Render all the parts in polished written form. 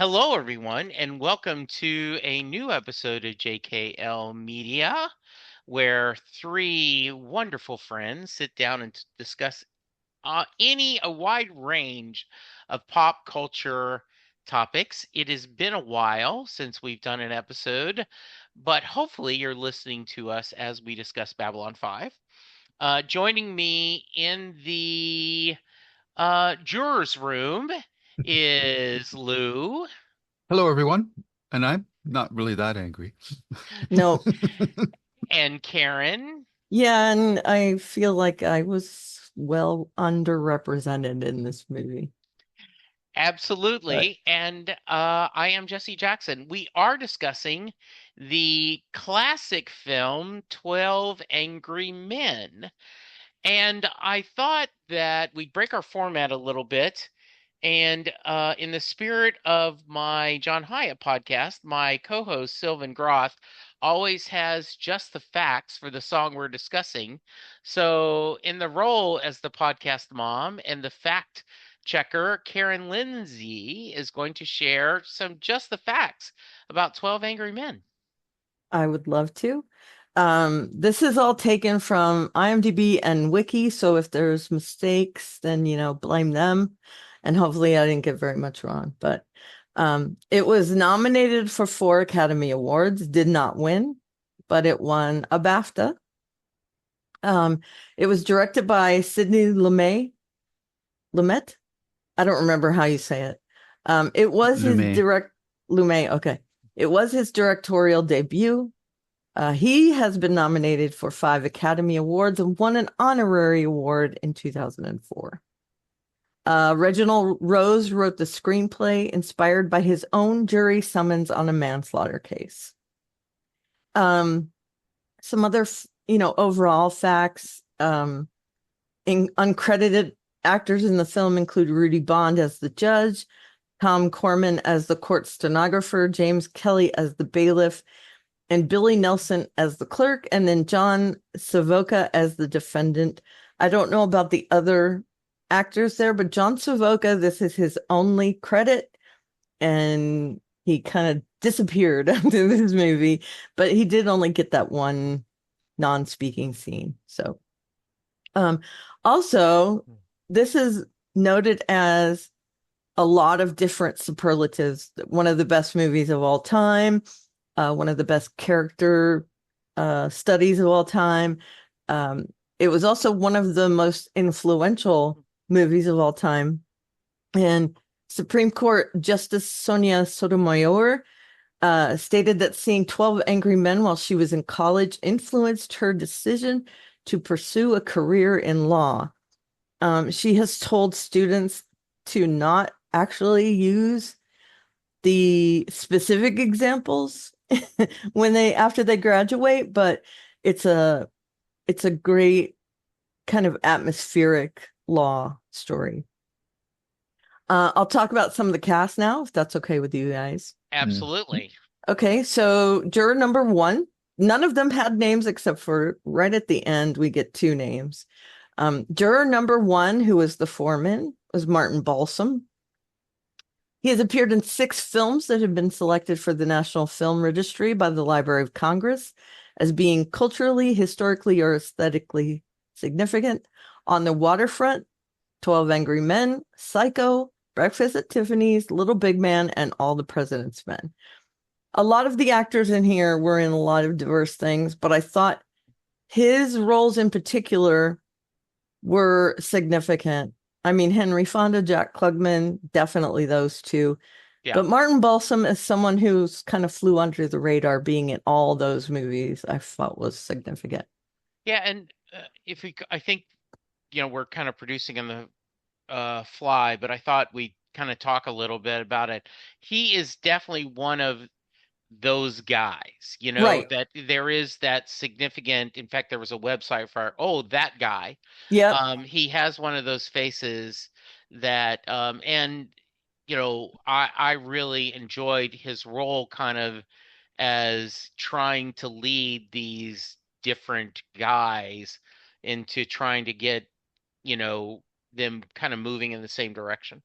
Hello, everyone, and welcome to a new episode of JKL Media, where three wonderful friends sit down and discuss a wide range of pop culture topics. It has been a while since we've done an episode, but hopefully you're listening to us as we discuss Babylon 5. Joining me in the jurors room is Lou. Hello, everyone. And I'm not really that angry. No, And Karen. yeah, and I feel like I was well underrepresented in this movie. But Absolutely. And I am Jesse Jackson. We are discussing the classic film 12 Angry Men. And I thought that we'd break our format a little bit. And in the spirit of my John Hyatt podcast, my co host, Sylvan Groth, always has just the facts for the song we're discussing. So, in the role as the podcast mom and the fact checker, Karen Lindsay is going to share some just the facts about 12 Angry Men. I would love to. This is all taken from IMDb and Wiki, so if there's mistakes, then blame them. And hopefully I didn't get very much wrong. But it was nominated for 4 Academy Awards, did not win, but it won a BAFTA. It was directed by Sidney Lumet. I don't remember how you say it. It was his Lumet. Lumet. Okay. It was his directorial debut. He has been nominated for 5 Academy Awards and won an honorary award in 2004. Reginald Rose wrote the screenplay inspired by his own jury summons on a manslaughter case. Some other, overall facts. Uncredited actors in the film include Rudy Bond as the judge, Tom Corman as the court stenographer, James Kelly as the bailiff, and Billy Nelson as the clerk, and then John Savoca as the defendant. I don't know about the other actors there, but John Savoca, this is his only credit, and he kind of disappeared after this movie, but he did only get that one non-speaking scene. So, also, this is noted as a lot of different superlatives. One of the best movies of all time, one of the best character studies of all time. It was also one of the most influential movies of all time. And Supreme Court Justice Sonia Sotomayor stated that seeing 12 Angry Men while she was in college influenced her decision to pursue a career in law. She has told students to not actually use the specific examples after they graduate, but it's a great kind of atmospheric law story. I'll talk about some of the cast now, if that's okay with you guys. Absolutely. Okay, so juror number 1, none of them had names except for right at the end, we get 2 names. Juror number 1, who was the foreman, was Martin Balsam. He has appeared in 6 films that have been selected for the National Film Registry by the Library of Congress as being culturally, historically, or aesthetically significant. On the Waterfront, 12 Angry Men, Psycho, Breakfast at Tiffany's, Little Big Man, and All the President's Men. A lot of the actors in here were in a lot of diverse things, but I thought his roles in particular were significant. I mean, Henry Fonda, Jack Klugman, definitely those two. Yeah. But Martin Balsam is someone who's kind of flew under the radar, being in all those movies, I thought was significant. Yeah. And I think, we're kind of producing on the fly, but I thought we'd kind of talk a little bit about it. He is definitely one of those guys, Right. that there is that significant. In fact, there was a website for, that guy. Yep. He has one of those faces that, and I really enjoyed his role kind of as trying to lead these different guys into trying to get, them kind of moving in the same direction.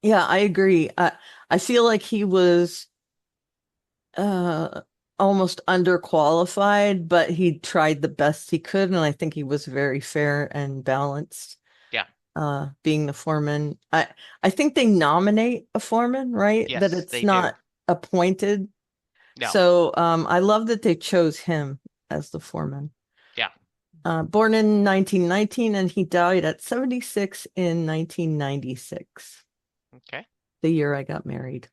Yeah, I agree. I feel like he was uh almost underqualified, but he tried the best he could, and I think he was very fair and balanced. Yeah. Being the foreman. I think they nominate a foreman, right? That Yes, it's they do. not appointed. No. So I love that they chose him as the foreman. Yeah. Born in 1919, and he died at 76 in 1996, Okay. the year I got married.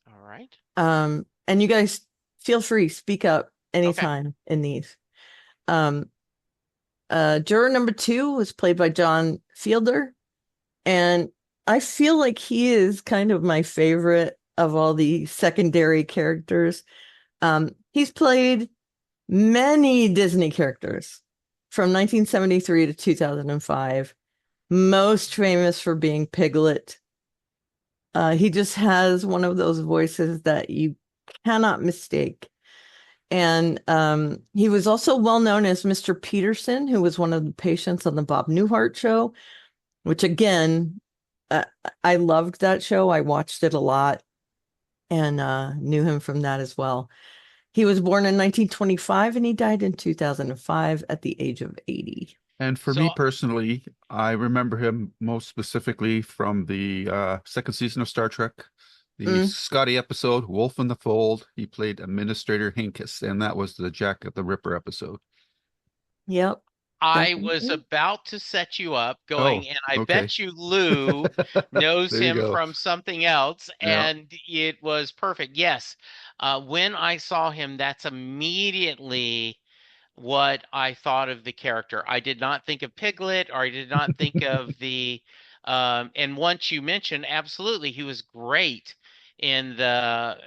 All right. And you guys feel free, speak up Okay. anytime in these. Um, Juror number 2 was played by John Fielder, and I feel like he is kind of my favorite of all the secondary characters. He's played many Disney characters from 1973 to 2005, most famous for being Piglet. He just has one of those voices that you cannot mistake. And he was also well known as Mr. Peterson, who was one of the patients on the Bob Newhart show, which again, uh, I loved that show. I watched it a lot and knew him from that as well. He was born in 1925 and he died in 2005 at the age of 80. And for me So personally, I remember him most specifically from the second season of Star Trek, the Mm, Scotty episode, Wolf in the Fold. He played Administrator Hinkus, and that was the Jack the Ripper episode. yep, I was definitely. about to set you up Oh, going, and I okay. bet you Lou knows There you him go. from something else, Yeah. and it was perfect. Yes. When I saw him, that's immediately what I thought of the character. I did not think of Piglet, or I did not think of and once you mentioned, absolutely, he was great in the,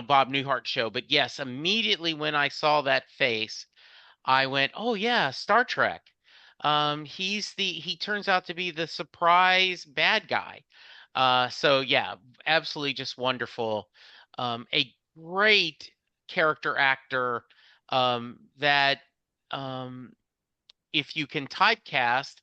Bob Newhart show. But yes, immediately when I saw that face, I went, "Oh yeah, Star Trek." He turns out to be the surprise bad guy. So yeah, absolutely just wonderful. A great character actor that um if you can typecast,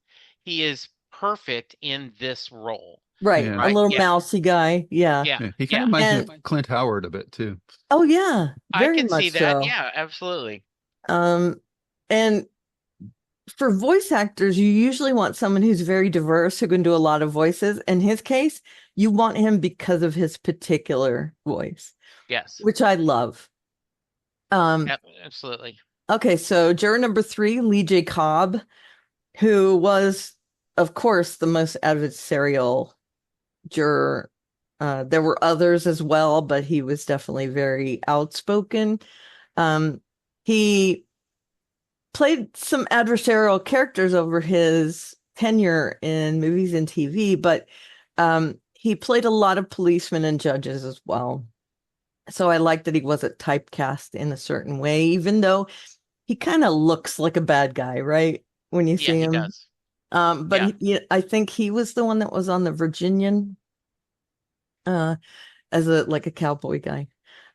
he is perfect in this role, Right. A And right? little Yeah, mousy guy. Yeah. yeah, yeah, he kind yeah. of reminds me And of Clint Howard a bit too. oh yeah, I very can see much that. so. Yeah, absolutely. Um, and for voice actors, you usually want someone who's very diverse who can do a lot of voices. In his case, you want him because of his particular voice, Yes, which I love. Um, absolutely. okay, so juror number 3, Lee J. Cobb, who was, of course, the most adversarial juror. There were others as well, but he was definitely very outspoken. Um, he played some adversarial characters over his tenure in movies and TV, but he played a lot of policemen and judges as well. So I like that he wasn't typecast in a certain way, even though he kind of looks like a bad guy, right? When you Yeah, see he him. does. But Yeah. I think he was the one that was on the Virginian uh, as a like a cowboy guy.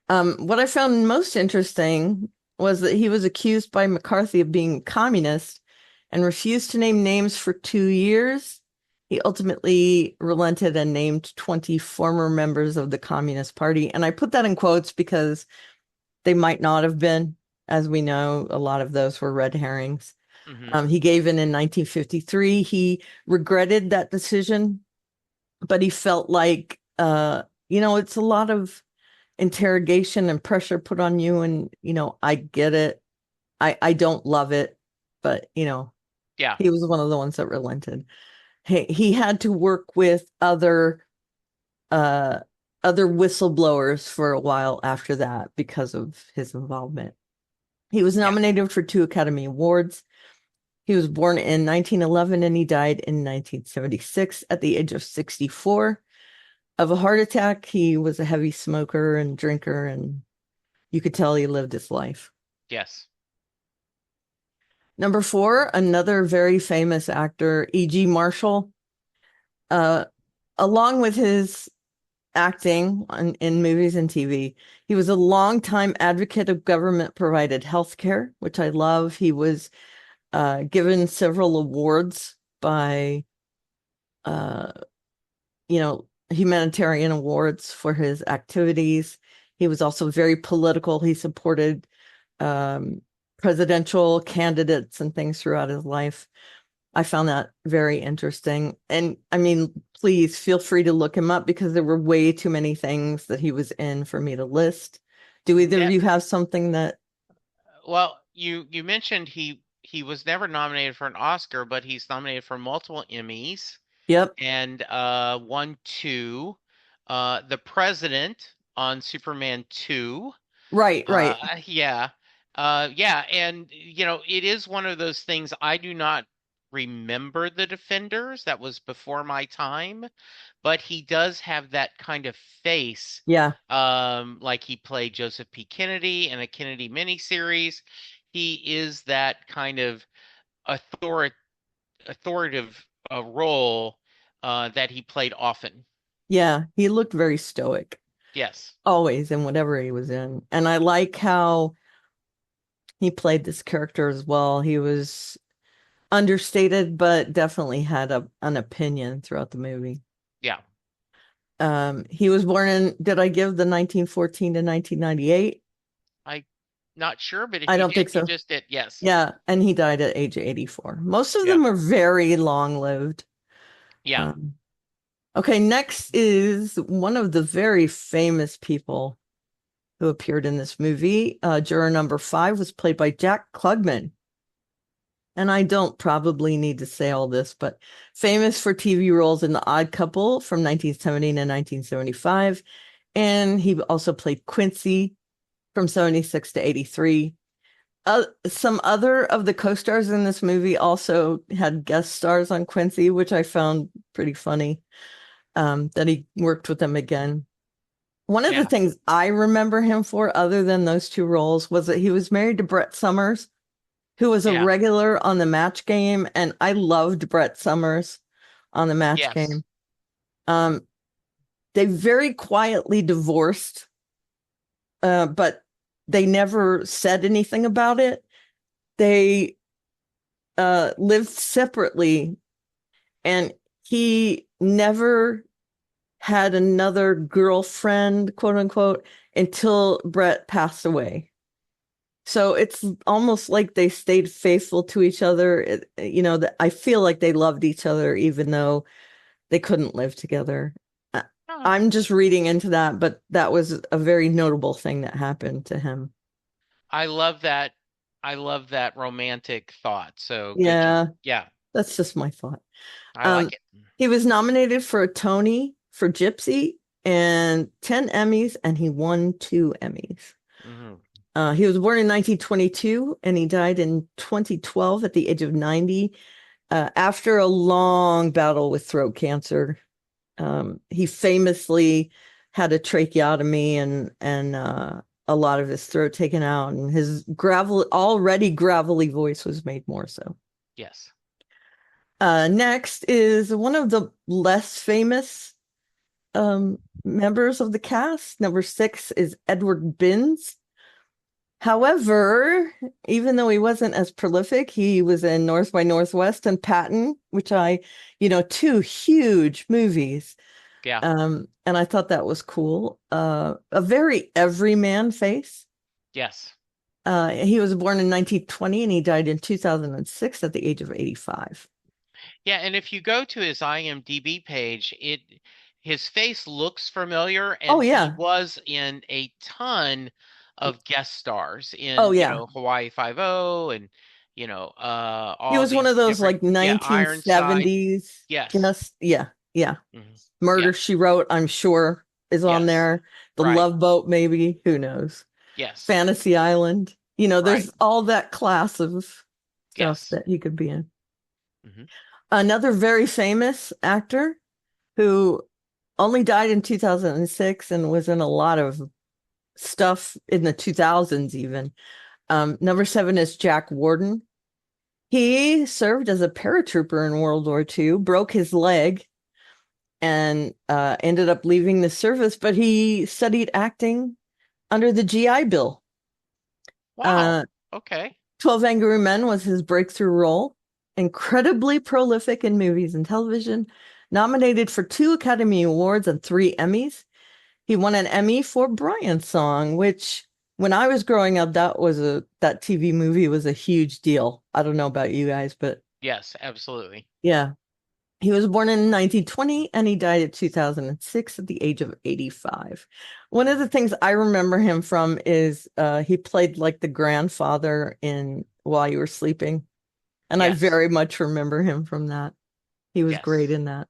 What I found most interesting was that he was accused by McCarthy of being communist and refused to name names for 2 years. He ultimately relented and named 20 former members of the Communist Party. And I put that in quotes because they might not have been. As we know, a lot of those were red herrings. Hmm. He gave in 1953. He regretted that decision, but he felt like, it's a lot of interrogation and pressure put on you. And, I get it. I don't love it, but, Yeah. he was one of the ones that relented. He had to work with uh, other whistleblowers for a while after that because of his involvement. He was Yeah. nominated for 2 Academy Awards. He was born in 1911 and he died in 1976 at the age of 64 of a heart attack. He was a heavy smoker and drinker, and you could tell he lived his life. Yes. Number 4, another very famous actor, E.G. Marshall. Uh, Along with his acting in movies and TV, he was a longtime advocate of government provided health care, which I love. He was given several awards by uh, humanitarian awards for his activities. He was also very political. He supported presidential candidates and things throughout his life. I found that very interesting. And I mean, please feel free to look him up because there were way too many things that he was in for me to list. Do either of Yeah. you have something that? Well, you mentioned he was never nominated for an Oscar, but he's nominated for multiple Emmys Yep. and won two. The President on Superman 2. Right, right. Yeah. Yeah, and it is one of those things I do not remember The Defenders. That was before my time, but he does have that kind of face. Yeah. Like he played Joseph P. Kennedy in a Kennedy miniseries. He is that kind of authoritative role that he played often. Yeah. He looked very stoic, Yes. always in whatever he was in. And I like how he played this character as well. He was understated, but definitely had an opinion throughout the movie. Yeah. He was born in, did I give the 1914 to 1998? I'm not sure, but if I you don't did, think you so. just did. Yes. Yeah, and he died at age 84. Most of Yeah. them are very long-lived. Yeah. Okay, next is one of the very famous people who appeared in this movie. Juror number 5 was played by Jack Klugman. And I don't probably need to say all this, but famous for TV roles in The Odd Couple from 1970 to 1975. And he also played Quincy from 76 to 83. Some other of the co-stars in this movie also had guest stars on Quincy, which I found pretty funny, that he worked with them again. One of the Yeah. things I remember him for, other than those two roles, was that he was married to Brett Summers, who was a Yeah. regular on the Match Game, and I loved Brett Summers on the Match Yes. Game. They very quietly divorced, but they never said anything about it. They lived separately, and he never had another girlfriend, quote unquote, until Brett passed away. So it's almost like they stayed faithful to each other. I feel like they loved each other even though they couldn't live together. Oh, I'm just reading into that, but that was a very notable thing that happened to him. I love that. I love that romantic thought. So good job. Yeah, Yeah, that's just my thought. I Um, like it. he was nominated for a Tony for Gypsy and 10 Emmys, and he won 2 Emmys. Hmm. He was born in 1922 and he died in 2012 at the age of 90 after a long battle with throat cancer. He famously had a tracheotomy and a lot of his throat taken out, and his already gravelly voice was made more so. Yes. Next is one of the less famous members of the cast. Number 6 is Edward Binns. However, even though he wasn't as prolific, he was in North by Northwest and Patton, which two huge movies. Yeah. And I thought that was cool. A very everyman face. Yes. He was born in 1920 and he died in 2006 at the age of 85. Yeah, and if you go to his IMDb page, his face looks familiar, and Oh, yeah. he was in a ton of guest stars Oh, in, yeah. Hawaii Five-O and, He all was one of these those different, like yeah, Ironside. 1970s. Yes. Yeah. Mhm. Murder, Yeah. She Wrote, I'm sure, is on Yes. there. The Right. Love Boat, maybe. Who knows? Yes. Fantasy Island. Right. There's all that class of stuff Yes. that he could be in. Hmm. Another very famous actor who only died in 2006 and was in a lot of stuff in the 2000s even. Number 7 is Jack Warden. He served as a paratrooper in World War II, broke his leg, and ended up leaving the service, but he studied acting under the GI Bill. Wow. Okay. 12 Angry Men was his breakthrough role. Incredibly prolific in movies and television. Nominated for 2 Academy Awards and 3 Emmys. He won an Emmy for Brian's Song, which when I was growing up, that TV movie was a huge deal. I don't know about you guys, but Yes, absolutely. yeah. He was born in 1920 and he died in 2006 at the age of 85. One of the things I remember him from is he played like the grandfather in While You Were Sleeping. And I Yes. very much remember him from that. He was great Yes. in that.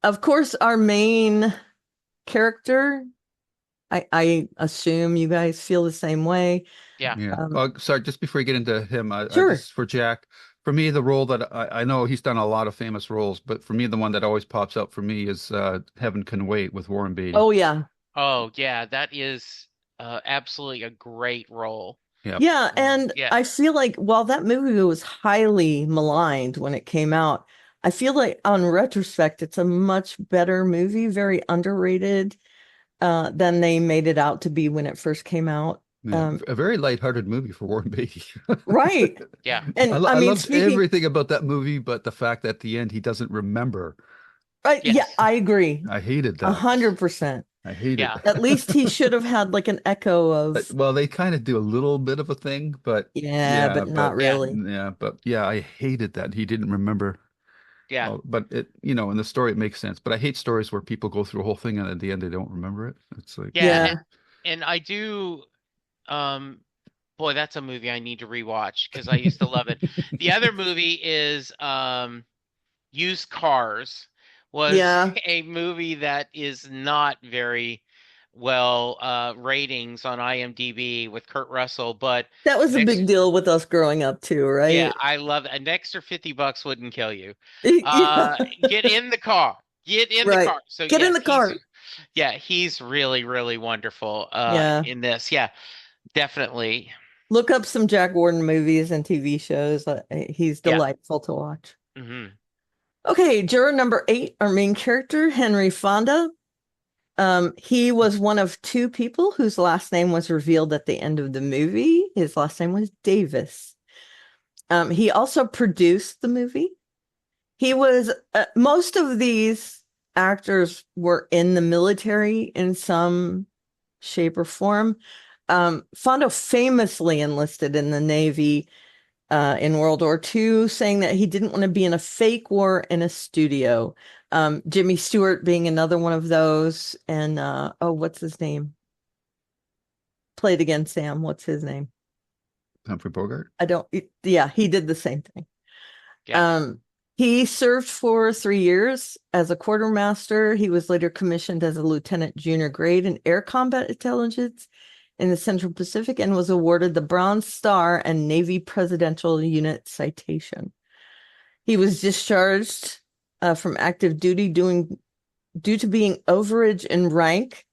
Of course, our main character, I assume you guys feel the same way. Yeah. Yeah. Sorry, just before you get into him, Sure. just for Jack, for me, the role that I know he's done a lot of famous roles, but for me, the one that always pops up for me is Heaven Can Wait with Warren Beatty. Oh, yeah. Oh, yeah, that is absolutely a great role. Yeah. Yeah, and Yeah. I feel like while that movie was highly maligned when it came out, I feel like on retrospect, it's a much better movie, very underrated than they made it out to be when it first came out. Yeah, a very lighthearted movie for Warren Beatty. Right. Yeah. And I I mean, loved everything about that movie, but the fact that at the end he doesn't remember. Right, yeah, Yes. I agree. I hated that. 100%. I hate Yeah. it. At least he should have had like an echo of, Well, they kind of do a little bit of a thing, but yeah, but not really. I hated that he didn't remember. Yeah. Well, but in the story it makes sense. But I hate stories where people go through a whole thing and at the end they don't remember it. It's like, Yeah. Yeah. And I do, boy, that's a movie I need to rewatch because I used to love it. The other movie is Used Cars, was Yeah. a movie that is not very well ratings on IMDb with Kurt Russell, but That was a next, big deal with us growing up too, yeah, right? I love it. An extra $50 wouldn't kill you. Yeah, Get in the car. Get in the right. car. So Get in yes, the car. he's really, really wonderful Yeah. in this. Yeah, definitely. Look up some Jack Warden movies and TV shows. He's Yeah. delightful to watch. Hmm. Okay, juror number 8, our main character, Henry Fonda. He was one of 2 people whose last name was revealed at the end of the movie. His last name was Davis. He also produced the movie. He was, most of these actors were in the military in some shape or form. Fonda famously enlisted in the Navy in World War II, saying that he didn't want to be in a fake war in a studio. Jimmy Stewart being another one of those. And what's his name? Play it again, Sam. What's his name? Humphrey Bogart. Yeah, he did the same thing. Yeah. He served for 3 years as a quartermaster. He was later commissioned as a lieutenant junior grade in air combat intelligence in the Central Pacific and was awarded the Bronze Star and Navy Presidential Unit Citation. He was discharged from active duty due to being overage in rank,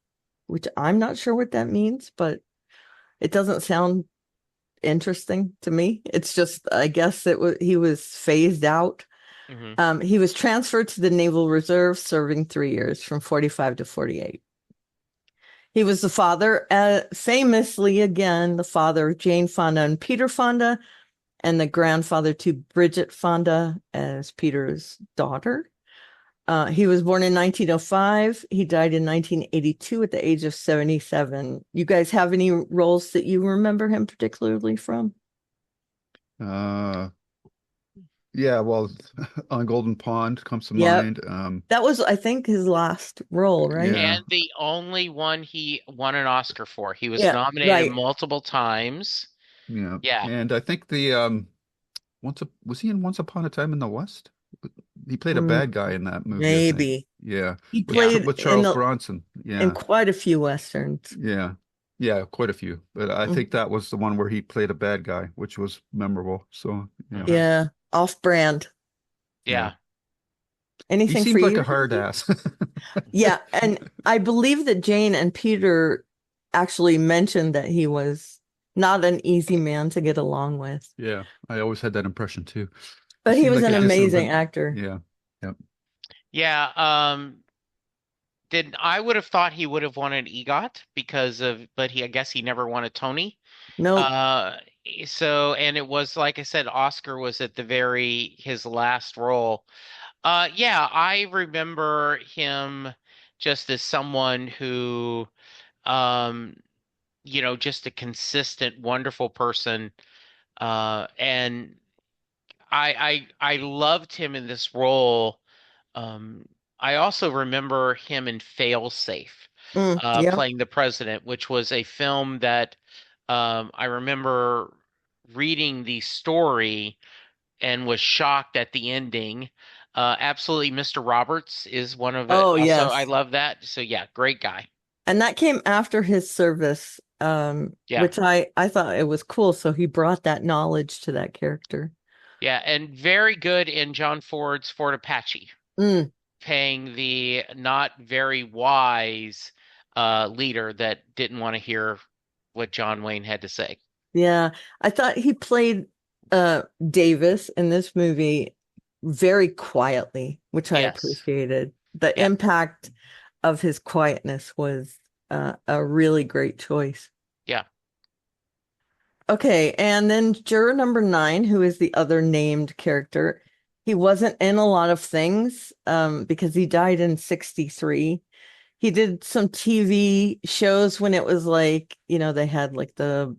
which I'm not sure what that means, but it doesn't sound interesting to me. It's just, I guess he was phased out. Hmm. He was transferred to the Naval Reserve, serving 3 years from 45 to 48. He was the father, famously again, the father of Jane Fonda and Peter Fonda, and the grandfather to Bridget Fonda as Peter's daughter. He was born in 1905. He died in 1982 at the age of 77. You guys have any roles that you remember him particularly from? Yeah, well, on Golden Pond comes to Yep. mind. That was, I think, his last role, right? Yeah. And the only one he won an Oscar for. He was Yeah, nominated right. multiple times. Yeah. Yeah. And I think was he in Once Upon a Time in the West? He played a bad guy in that movie, I think. Maybe. Yeah. He With, played with in Charles Bronson. Yeah. in quite a few Westerns. Yeah. Yeah, quite a few. But I think that was the one where he played a bad guy, which was memorable. So, yeah. Yeah, off-brand. Yeah. He Anything for seemed like you? a hard ass. Yeah, and I believe that Jane and Peter actually mentioned that he was not an easy man to get along with. Yeah, I always had that impression too. But he seemed was like an a amazing disciplined- actor. Yeah. Yep. Yeah. I would have thought he would have won an EGOT but I guess he never won a Tony. Nope. And it was, like I said, Oscar was at his last role. Yeah, I remember him just as someone who, um, just a consistent, wonderful person. And I loved him in this role. Um, I also remember him in Failsafe, Yep. playing the president, which was a film that I remember reading the story and was shocked at the ending. Absolutely, Mr. Roberts is one of it. Oh, Also, I yes. love that. So yeah, great guy. And that came after his service, Yeah, which I thought it was cool. So he brought that knowledge to that character. yeah, and very good in John Ford's Ford Apache, Mm, paying the not very wise leader that didn't want to hear what John Wayne had to say. yeah. I thought he played Davis in this movie very quietly, which I Yes. appreciated. The Yeah. impact of his quietness was a really great choice. Yeah. Okay, and then juror number nine, who is the other named character, he wasn't in a lot of things because he died in 63. He did some TV shows when it was like, they had like the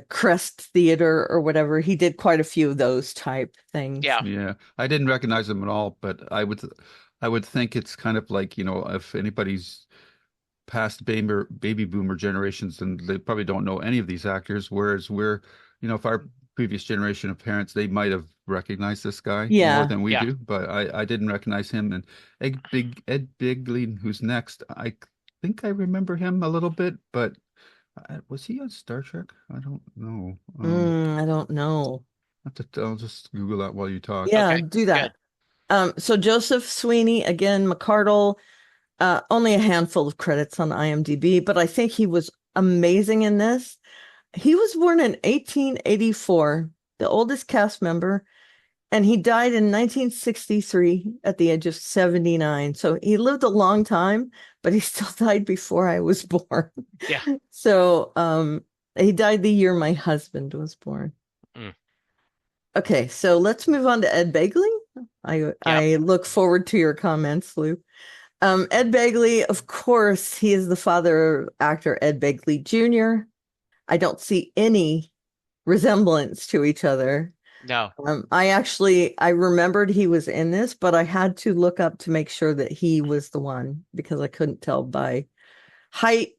Crest Theater or whatever. He did quite a few of those type things. Yeah. Yeah, I didn't recognize him at all, but I would think it's kind of like, if anybody's past baby boomer generations, and they probably don't know any of these actors, whereas if our previous generation of parents, they might have recognized this guy more Yeah. than we Yeah. do, but I didn't recognize him. And Ed Bigley, who's next, I think I remember him a little bit, but was he on Star Trek? I don't know. I don't know. I'll just Google that while you talk. Yeah, Okay. do Good. that. So Joseph Sweeney, again, McCardle, only a handful of credits on IMDb, but I think he was amazing in this. He was born in 1884, the oldest cast member, and he died in 1963 at the age of 79. So he lived a long time, but he still died before I was born. Yeah. So he died the year my husband was born. Mm. Okay, so let's move on to Ed Begley. I Yeah. I look forward to your comments, Lou. Ed Begley, of course, he is the father of actor Ed Begley Jr. I don't see any resemblance to each other. No. I remembered he was in this, but I had to look up to make sure that he was the one because I couldn't tell by height,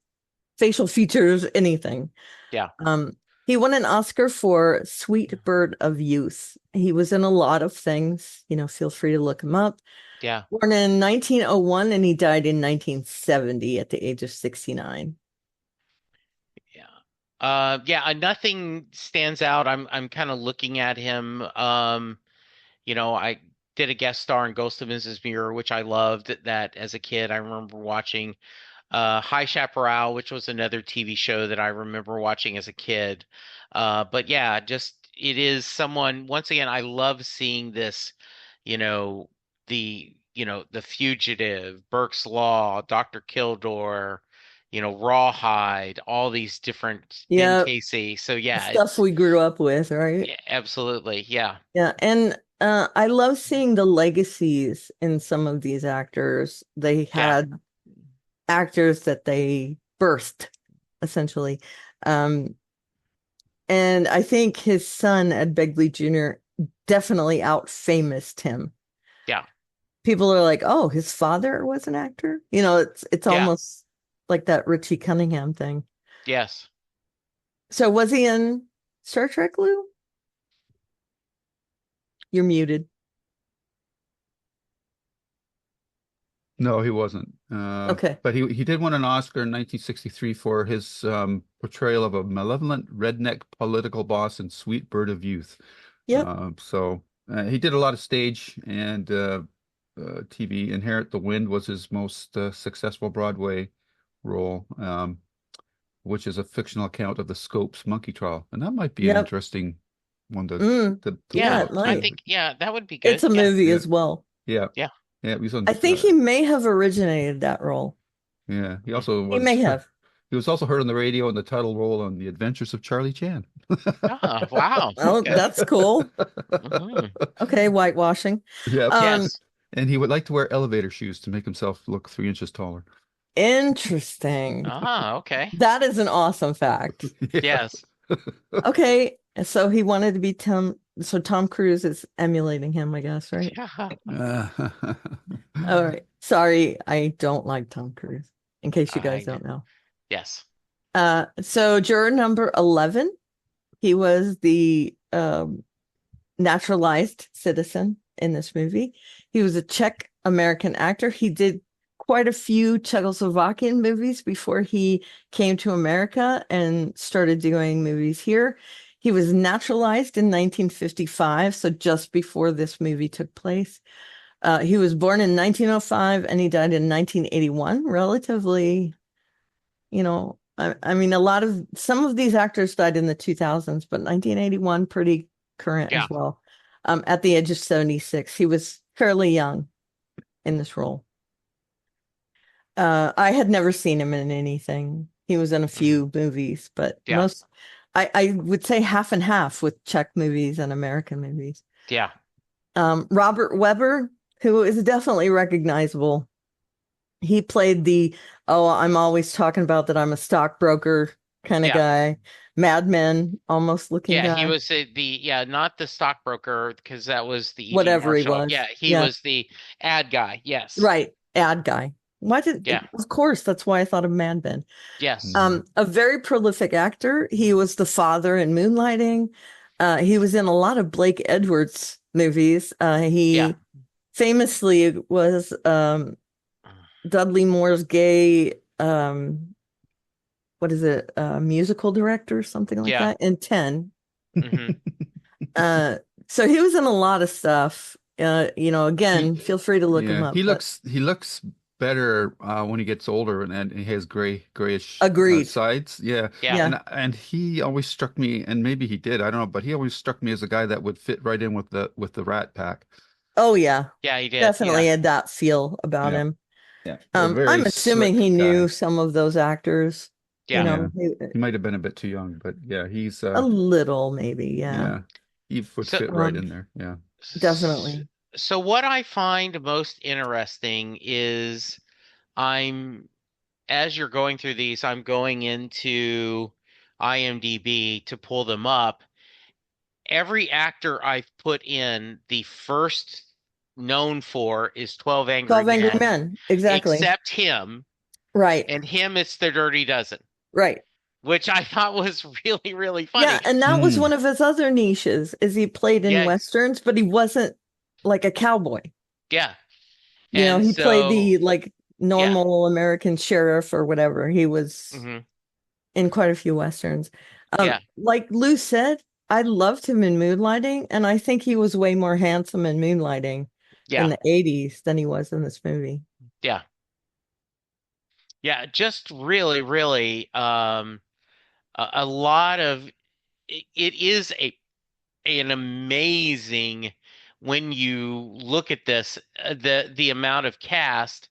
facial features, anything. Yeah. Um, he won an Oscar for Sweet Bird of Youth. He was in a lot of things, feel free to look him up. Yeah. Born in 1901 and he died in 1970 at the age of 69. Yeah. Yeah, nothing stands out. I'm kind of looking at him. I did a guest star in Ghost of Mrs. Muir, which I loved that as a kid. I remember watching High Chaparral, which was another TV show that I remember watching as a kid. But yeah, just it is someone, once again, I love seeing this, you know, the Fugitive, Burke's Law, Dr. Kildore, Rawhide, all these different Ben Yeah, Casey. So yeah, stuff we grew up with, right? yeah, absolutely. Yeah. Yeah, and I love seeing the legacies in some of these actors. They Yeah. had actors that they birthed, essentially. Um, and I think his son, Ed Begley Jr., definitely out-famous him. Yeah. People are like, "Oh, his father was an actor." It's Yeah. almost like that Richie Cunningham thing. Yes. So was he in Star Trek, Lou? You're muted. No, he wasn't. Okay. But he did win an Oscar in 1963 for his portrayal of a malevolent redneck political boss in Sweet Bird of Youth. Yep. So he did a lot of stage and TV. Inherit the Wind was his most successful Broadway role, which is a fictional account of the Scopes monkey trial, and that might be an Yep. interesting one to Mm, look yeah, Yeah. it up I too. might. think, yeah, that would be It's good. a Yeah. movie Yeah, as well. yeah, Yeah. yeah. He was on. I think he may have originated that role. Yeah, he Mm. also He may was have. He was also heard on the radio in the title role on The Adventures of Charlie Chan. Oh, wow. Oh, Okay. that's cool. Mhm. Okay, whitewashing. Yep. Um, Yes. And he would like to wear elevator shoes to make himself look 3 inches taller. Interesting. Ah, okay. That is an awesome fact. Yeah. Yes. Okay, so he wanted to be Tom. So Tom Cruise is emulating him, I guess, right? Yeah. All right. Sorry, I don't like Tom Cruise, in case you guys I don't know. yes. So juror number 11, he was the naturalized citizen in this movie. He was a Czech American actor. He did quite a few Czechoslovakian movies before he came to America and started doing movies here. He was naturalized in 1955, so just before this movie took place. He was born in 1905 and he died in 1981, relatively, I mean, some of these actors died in the 2000s, but 1981, pretty current Yeah. as well. At the age of 76, he was fairly young in this role. I had never seen him in anything. He was in a Mhm. few movies, but Yeah. I would say half and half with Czech movies and American movies. Yeah. Robert Webber, who is definitely recognizable. He played I'm always talking about that I'm a stockbroker kind of Yeah. guy, Mad Men almost looking Yeah, he guy, was not the stockbroker because that was the E.G. whatever he Marshall. was. Yeah, he Yeah, was the ad guy. Yes. right. Ad guy. Yeah. Of course, that's why I thought of Mad Men. Yes. A very prolific actor. He was the father in Moonlighting. He was in a lot of Blake Edwards movies. Yeah. He famously was Dudley Moore's gay, what is it, musical director, something like Yeah. that, in 10. Hmm. Uh, so he was in a lot of stuff. Again, He, feel free to look him yeah, up. he looks better when he gets older and he has grayish Agreed. sides. Yeah. Yeah. Yeah. And he always struck me, and maybe he did, I don't know, but he always struck me as a guy that would fit right in with the Rat Pack. Oh, yeah. Yeah, he did. Definitely Yeah. had that feel about Yeah. him. Yeah. A very I'm assuming slick he knew guy. some of those actors. Yeah. Yeah. He might have been a bit too young, but yeah, A little maybe. Yeah. yeah, he would So fit right in there. Yeah. s- Definitely. so what I find most interesting is I'm as you're going through these, I'm going into IMDb to pull them up. Every actor I've put in, the first known for is 12 Angry 12 Angry Men, Men. Exactly. except him, Right. and him it's the Dirty Dozen, Right. which I thought was really, really Yeah, funny. and that was Hmm. one of his other niches, is he played in Yeah, westerns, but he wasn't like a cowboy. yeah. And He played the so, like yeah. normal American sheriff or whatever. He was Hmm. in quite a few westerns. Yeah. Like Lou said, I loved him in Moonlighting, and I think he was way more handsome in Moonlighting in Yeah. the 80s than he was in this movie. Yeah. Yeah. Just really, really, a lot of it is an amazing when you look at this the amount of cast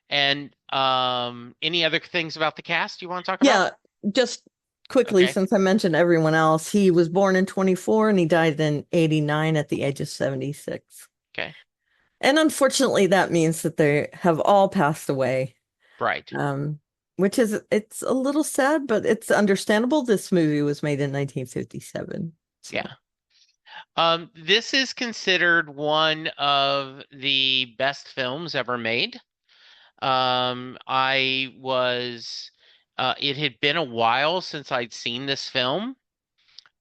and any other things about the cast you want to talk about? Yeah, just quickly, Okay. since I mentioned everyone else, he was born in 24 and he died in 89 at the age of 76. Okay. And unfortunately, that means that they have all passed away. Right. Which it's a little sad, but it's understandable. This movie was made in 1957. So. Yeah. This is considered one of the best films ever made. I was it had been a while since I'd seen this film.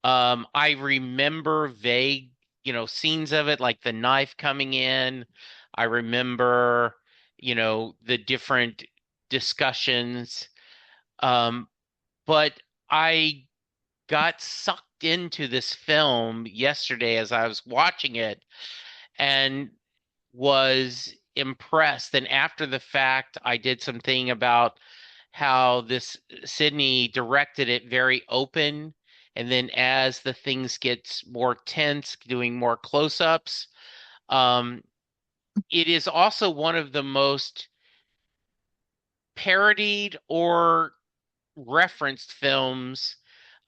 I remember vague, scenes of it, like the knife coming in. I remember, the different discussions. But I got sucked into this film yesterday as I was watching it and was impressed. And after the fact, I did something about how this Sydney directed it very open. And then as the things gets more tense, doing more close-ups, um, it is also one of the most parodied or referenced films.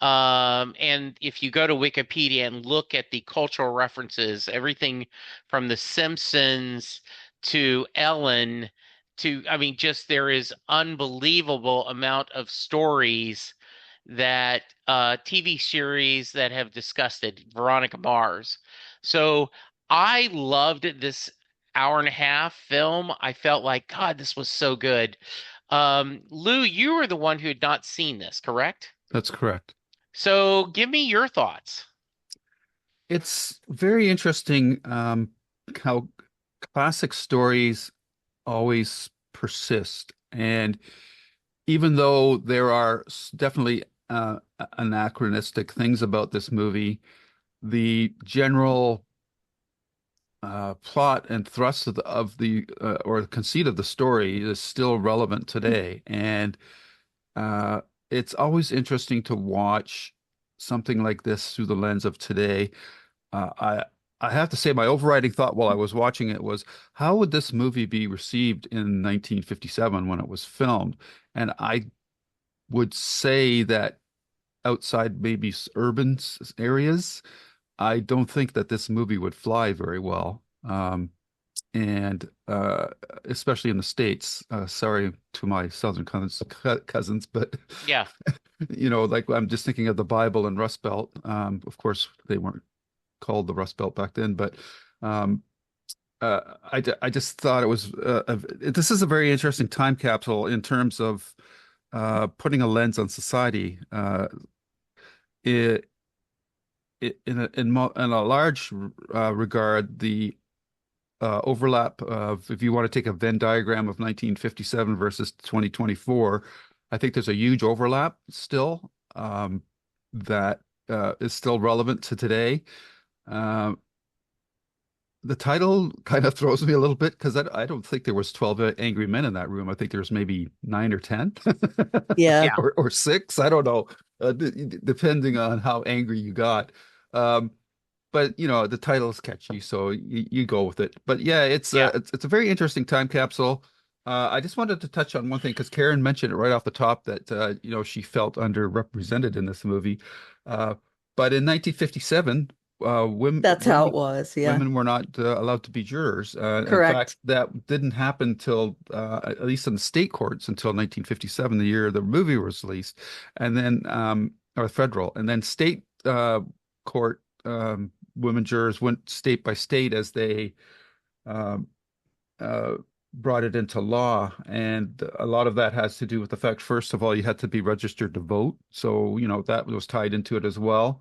And if you go to Wikipedia and look at the cultural references, everything from The Simpsons to Ellen to, I mean, just there is unbelievable amount of stories that TV series that have discussed it, Veronica Mars. So I loved this hour and a half film. I felt like, God, this was so good. Lou, you were the one who had not seen this, correct? That's correct. So give me your thoughts. It's very interesting how classic stories always persist. And even though there are definitely anachronistic things about this movie, the general plot and thrust of the or the conceit of the story is still relevant today. And uh, it's always interesting to watch something like this through the lens of today. Uh, I I have to say my overriding thought while I was watching it was, how would this movie be received in 1957 when it was filmed? And I would say that outside maybe urban areas, I don't think that this movie would fly very well. And especially in the States. Sorry to my southern cousins, but Yeah, like I'm just thinking of the Bible and Rust Belt. Of course, they weren't called the Rust Belt back then, but um, I just thought it was this is a very interesting time capsule in terms of putting a lens on society. It, in a large regard, the overlap of, if you want to take a Venn diagram of 1957 versus 2024, I think there's a huge overlap still that is still relevant to today. Uh, the title kind of throws me a little bit because I don't think there was 12 angry men in that room. I think there's maybe 9 or 10 Yeah. yeah, or 6. I don't know, depending on how angry you got. Um, but the title is catchy, so you go with it. But yeah, yeah. it's a very interesting time capsule. I just wanted to touch on one thing because Karen mentioned it right off the top that she felt underrepresented in this movie. Uh, but in 1957, women That's how it women was. Yeah. women were not allowed to be jurors. In fact, Correct. that didn't happen till at least in the state courts until 1957, the year the movie was released, and then or federal, and then state court. Women jurors went state by state as they um, uh, brought it into law. And a lot of that has to do with the fact, first of all, you had to be registered to vote. So, that was tied into it as well.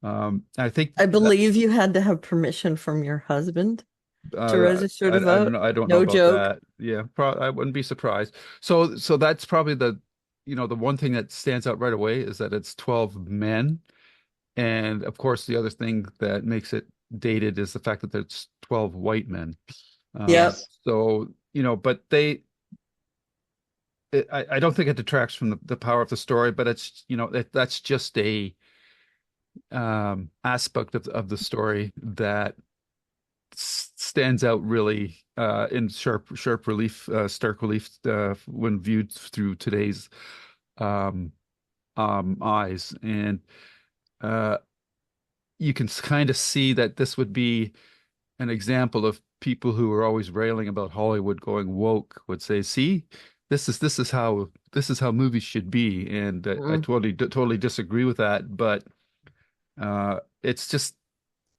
I think I that believe you had to have permission from your husband to uh, register to I don't vote. know. I don't know No about joke. that. Yeah, I wouldn't be surprised. So that's probably the one thing that stands out right away is that it's 12 men. And of course, the other thing that makes it dated is the fact that there's 12 white men. Yep. Yes. So, but I don't think it detracts from the power of the story, but it's, that's just a aspect of the story that stands out really in sharp relief, stark relief when viewed through today's um, eyes. And uh, you can kind of see that this would be an example of people who are always railing about Hollywood going woke would say, "See, this is how movies should be," and I Mm. totally disagree with that. But it's just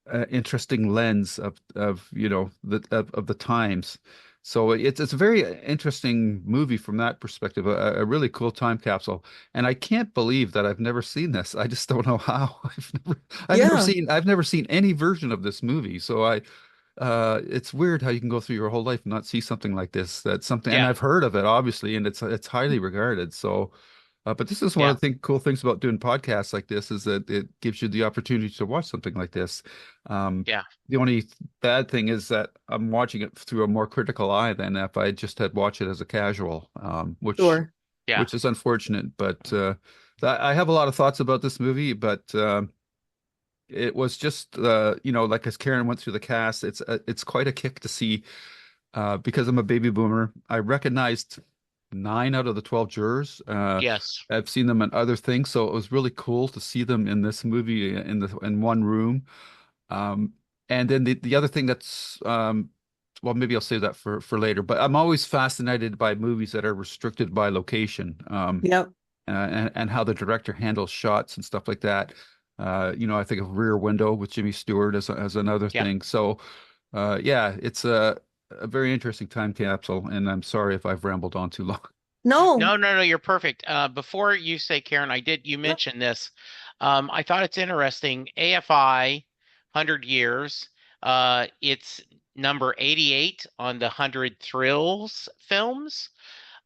an interesting lens of the times. So it's a very interesting movie from that perspective, a really cool time capsule. And I can't believe that I've never seen this. I just don't know how. Yeah. I've never seen any version of this movie. So it's weird how you can go through your whole life and not see something like this. That's something, and Yeah. I've heard of it obviously, and it's highly regarded. So, but this is one Yeah. of the cool things about doing podcasts like this is that it gives you the opportunity to watch something like this. Um, Yeah. the only bad thing is that I'm watching it through a more critical eye than if I just had watched it as a casual, which Sure. Yeah. which is unfortunate. But I have a lot of thoughts about this movie, but it was just like as Karen went through the cast, it's quite a kick to see because I'm a baby boomer. I recognized 9 out of the 12 jurors. Yes. I've seen them in other things, so it was really cool to see them in this movie in one room. Um, and then the other thing that's well, maybe I'll save that for later. But I'm always fascinated by movies that are restricted by location, Yep. and how the director handles shots and stuff like that. I think of Rear Window with Jimmy Stewart as another Yeah. thing. So, yeah, it's a very interesting time capsule, and I'm sorry if I've rambled on too long. No. No, no, no, you're perfect. Before you say, Karen, you mentioned this. I thought it's interesting. AFI, 100 years. It's number 88 on the 100 Thrills films.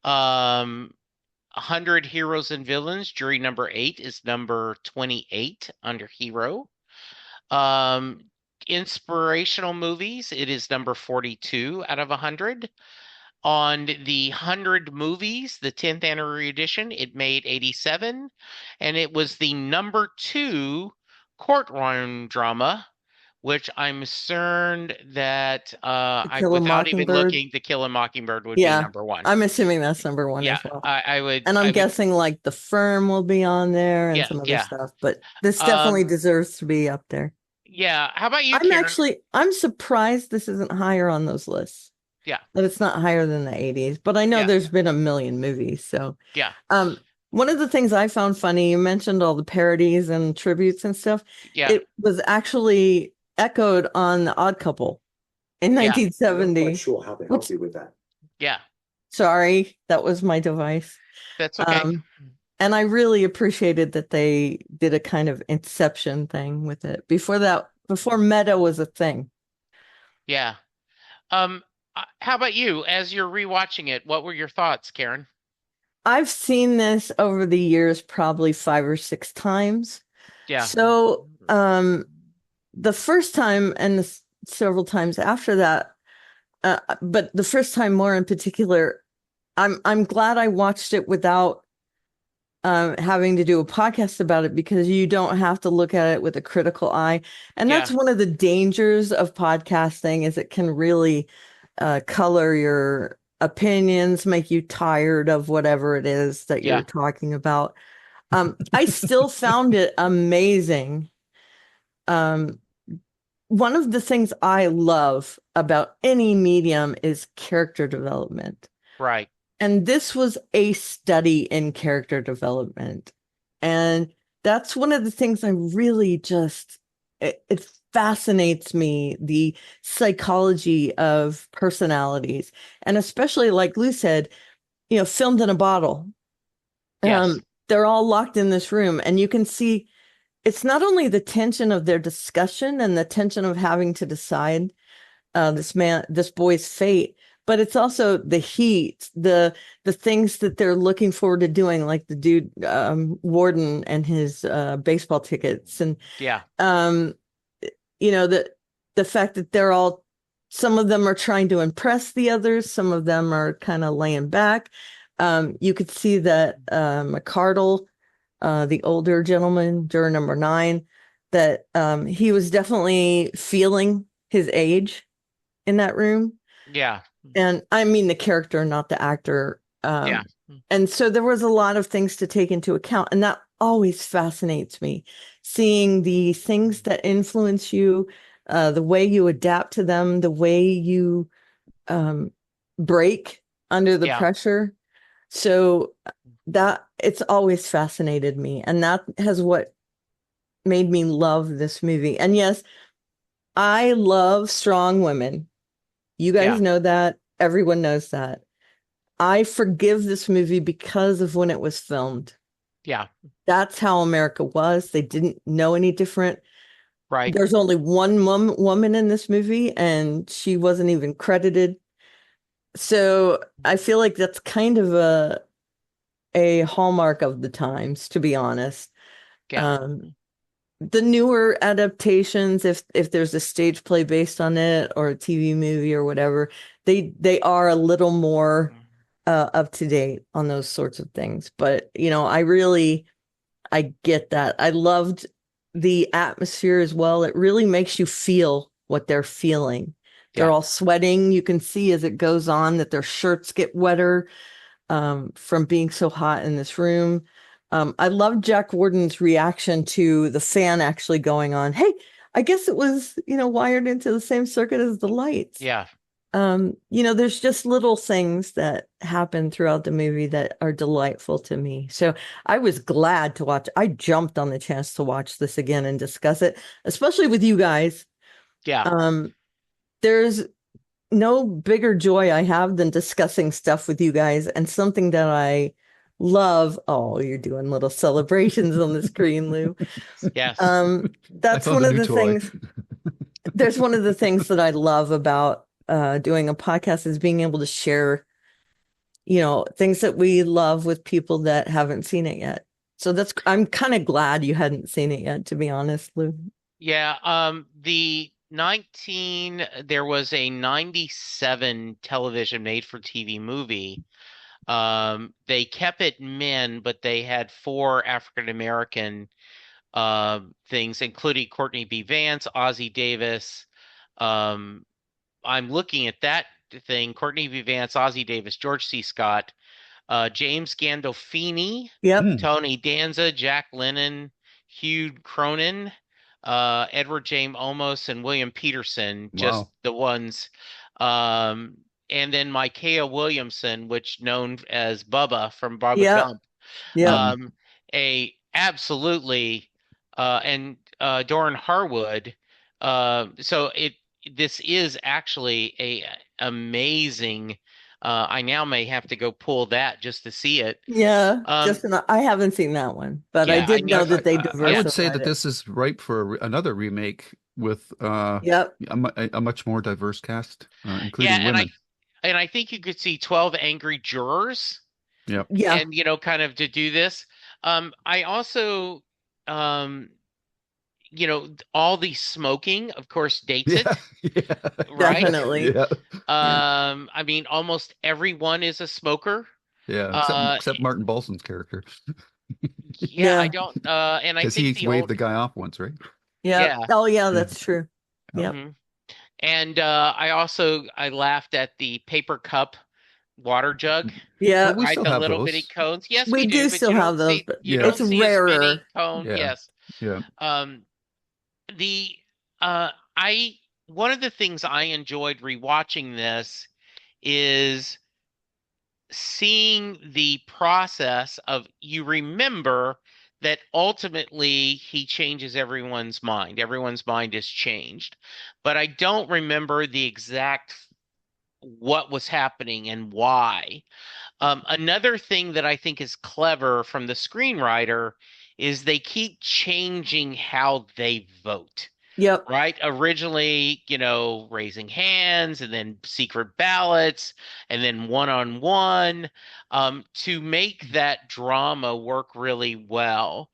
100 Heroes and Villains, jury number 8 is number 28 under Hero. Um, Inspirational movies, it is number 42 out of 100. On the 100 movies, the 10th anniversary edition, it made 87, and it was the number 2 courtroom drama, which I'm concerned that To Kill a without even Mockingbird. looking, To Kill a Mockingbird would be Yeah. number 1. I'm assuming that's number one Yeah, as well. I would, And I'm I would, guessing like The Firm will be on there and yeah, some other yeah. stuff, but this definitely Um, deserves to be up there. yeah. How about you, Karen? I'm surprised this isn't higher on those lists. Yeah, That it's not higher than the 80s, but I know yeah, there's been a million movies. So, yeah, one of the things I found funny, you mentioned all the parodies and tributes and stuff. yeah, It was actually echoed on The Odd Couple in yeah, I'm not 1970. quite sure how to help you with that. yeah. Sorry, that was my device. That's okay. And I really appreciated that they did a kind of Inception thing with it. Before meta was a thing. Yeah. How about you? As you're rewatching it, what were your thoughts, Karen? I've seen this over the years probably 5 or 6 times. Yeah, So, the first time and several times after that, but the first time more in particular, I'm glad I watched it without having to do a podcast about it, because you don't have to look at it with a critical eye. And that's yeah, one of the dangers of podcasting, is it can really color your opinions, make you tired of whatever it is that you're yeah, talking about. I still found it amazing. Um, One of the things I love about any medium is character development. right. And this was a study in character development. And that's one of the things I really it fascinates me, the psychology of personalities. And especially, like Lou said, filmed in a bottle. Yes, They're all locked in this room, and you can see it's not only the tension of their discussion and the tension of having to decide this boy's fate, but it's also the heat, the things that they're looking forward to doing, like the dude Warden and his baseball tickets, and yeah, the fact that some of them are trying to impress the others, some of them are kind of laying back. You could see that McCardle, the older gentleman, juror number 9, that he was definitely feeling his age in that room. yeah, And I mean the character, not the actor. yeah, And so there was a lot of things to take into account. And that always fascinates me, seeing the things that influence you, the way you adapt to them, the way you break under the yeah, pressure. So that it's always fascinated me. And that has what made me love this movie. And yes, I love strong women. You guys yeah, know that. Everyone knows that. I forgive this movie because of when it was filmed. yeah, That's how America was. They didn't know any different. right. There's only one woman in this movie, and she wasn't even credited. So I feel like that's kind of a hallmark of the times, to be honest. Yeah, The newer adaptations, if there's a stage play based on it or a TV movie or whatever, they are a little more up to date on those sorts of things. But I get that. I loved the atmosphere as well. It really makes you feel what they're feeling. They're yeah, all sweating. You can see as it goes on that their shirts get wetter. from being so hot in this room. I love Jack Warden's reaction to the fan actually going on. Hey, I guess it was, wired into the same circuit as the lights. Yeah. There's just little things that happen throughout the movie that are delightful to me. So I was glad to watch. I jumped on the chance to watch this again and discuss it, especially with you guys. Yeah. There's no bigger joy I have than discussing stuff with you guys, and something that I love. Oh, you're doing little celebrations on the screen, Lou. Yes. That's one of the things. There's one of the things that I love about doing a podcast is being able to share, things that we love with people that haven't seen it yet. So I'm kind of glad you hadn't seen it yet, to be honest, Lou. Yeah. There was a 97 television made for TV movie. They kept it men, but they had 4 African American things, including Courtney B. Vance, Ozzie Davis. I'm looking at that thing: Courtney B. Vance, Ozzie Davis, George C. Scott, James Gandolfini, Yep. Tony Danza, Jack Lemmon, Hugh Cronin, Edward James Olmos, and William Peterson, just Wow. the ones. And then Micaiah Williamson, which known as Bubba from Bubba Yep. Gump. Yep. And Doran Harwood. This is actually a amazing. I now may have to go pull that just to see it. Yeah, I haven't seen that one, but I Yeah, did know that they I would say diversified that it. this is ripe for another remake with Yep. a much more diverse cast, yeah, including women. and I think you could see 12 Angry Jurors, Yep. Yeah. and kind of to do this. I also, all the smoking, of course, dates it, Yeah. right? Definitely. Yeah. I mean, almost everyone is a smoker. Yeah. Except Martin Balson's character. Yeah, I Yeah. don't, and I Because think he waved the guy off once, right? Yeah. yeah. Oh, yeah, that's true. Yep. Mhm. And I laughed at the paper cup water jug, Yeah. Well, we right? still The have little bitty those. cones. Yes, We we do, do but still have those, but you Yeah. it's don't see a spinning rarer. cone. Yeah. Yes. Yeah. The I One of the things I enjoyed rewatching this is seeing the process of, you remember that ultimately he changes everyone's mind. Everyone's mind is changed. But I don't remember the exact what was happening and why. Another thing that I think is clever from the screenwriter is they keep changing how they vote. Yep. Right? Originally, raising hands, and then secret ballots, and then one-on-one, to make that drama work really well.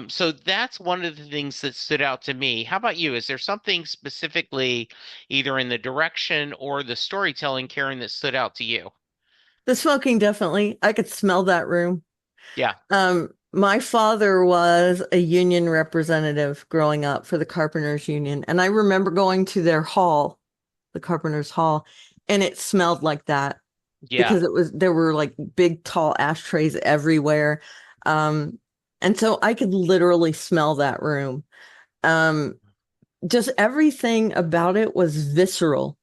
So that's one of the things that stood out to me. How about you? Is there something specifically, either in the direction or the storytelling, Karen, that stood out to you? The smoking, definitely. I could smell that room. Yeah. My father was a union representative growing up for the Carpenters Union, and I remember going to their hall, the Carpenters Hall, and it smelled like that Yeah. because there were like big tall ashtrays everywhere. And so I could literally smell that room. Just everything about it was visceral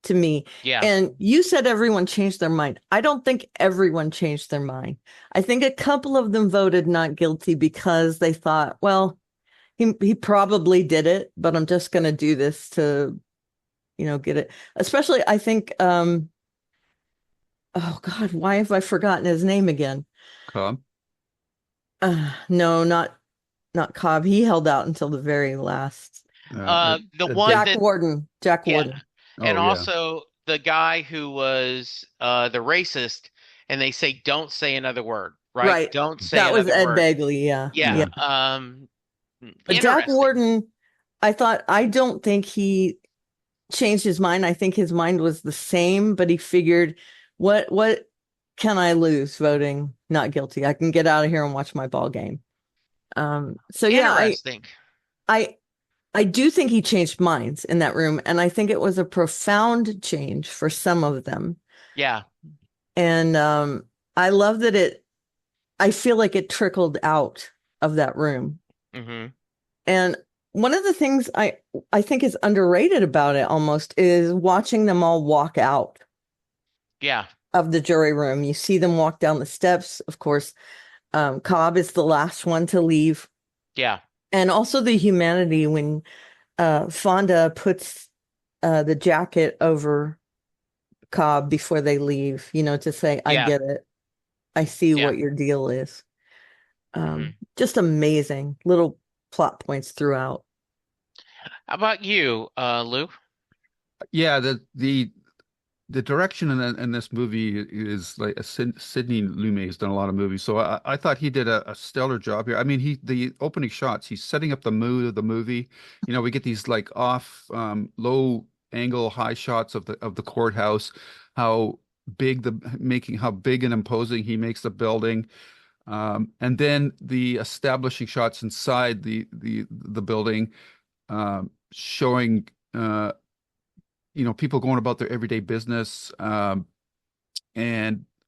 to me. Yeah. And you said everyone changed their mind. I don't think everyone changed their mind. I think a couple of them voted not guilty because they thought, well, he probably did it, but I'm just going to do this to, get it. Especially, I think, oh God, why have I forgotten his name again? Cobb. No, not Cobb. He held out until the very last. The one Jack that, Warden. Jack yeah. Warden. And Oh, yeah. also the guy who was the racist, and they say, don't say another word, right? Right. Don't say That was another Ed word. Begley, yeah. Yeah. But Jack Interesting. Warden, I don't think he changed his mind. I think his mind was the same, but he figured, what can I lose voting not guilty? I can get out of here and watch my ball game. So yeah, Interesting. I do think he changed minds in that room, and I think it was a profound change for some of them. Yeah. And I love that I feel like it trickled out of that room. Hmm. And one of the things I think is underrated about it almost is watching them all walk out Yeah. of the jury room. You see them walk down the steps. Of course, Cobb is the last one to leave. Yeah. And also the humanity when Fonda puts the jacket over Cobb before they leave, to say, I Yeah. get it. I see Yeah. what your deal is. Hmm. Just amazing little plot points throughout. How about you, Lou? Yeah, the direction in this movie is like Sidney Lumet has done a lot of movies, so I thought he did a stellar job here. I mean, the opening shots, he's setting up the mood of the movie. We get these like off low angle high shots of the courthouse, how how big and imposing he makes the building. And then the establishing shots inside the building, showing people going about their everyday business. And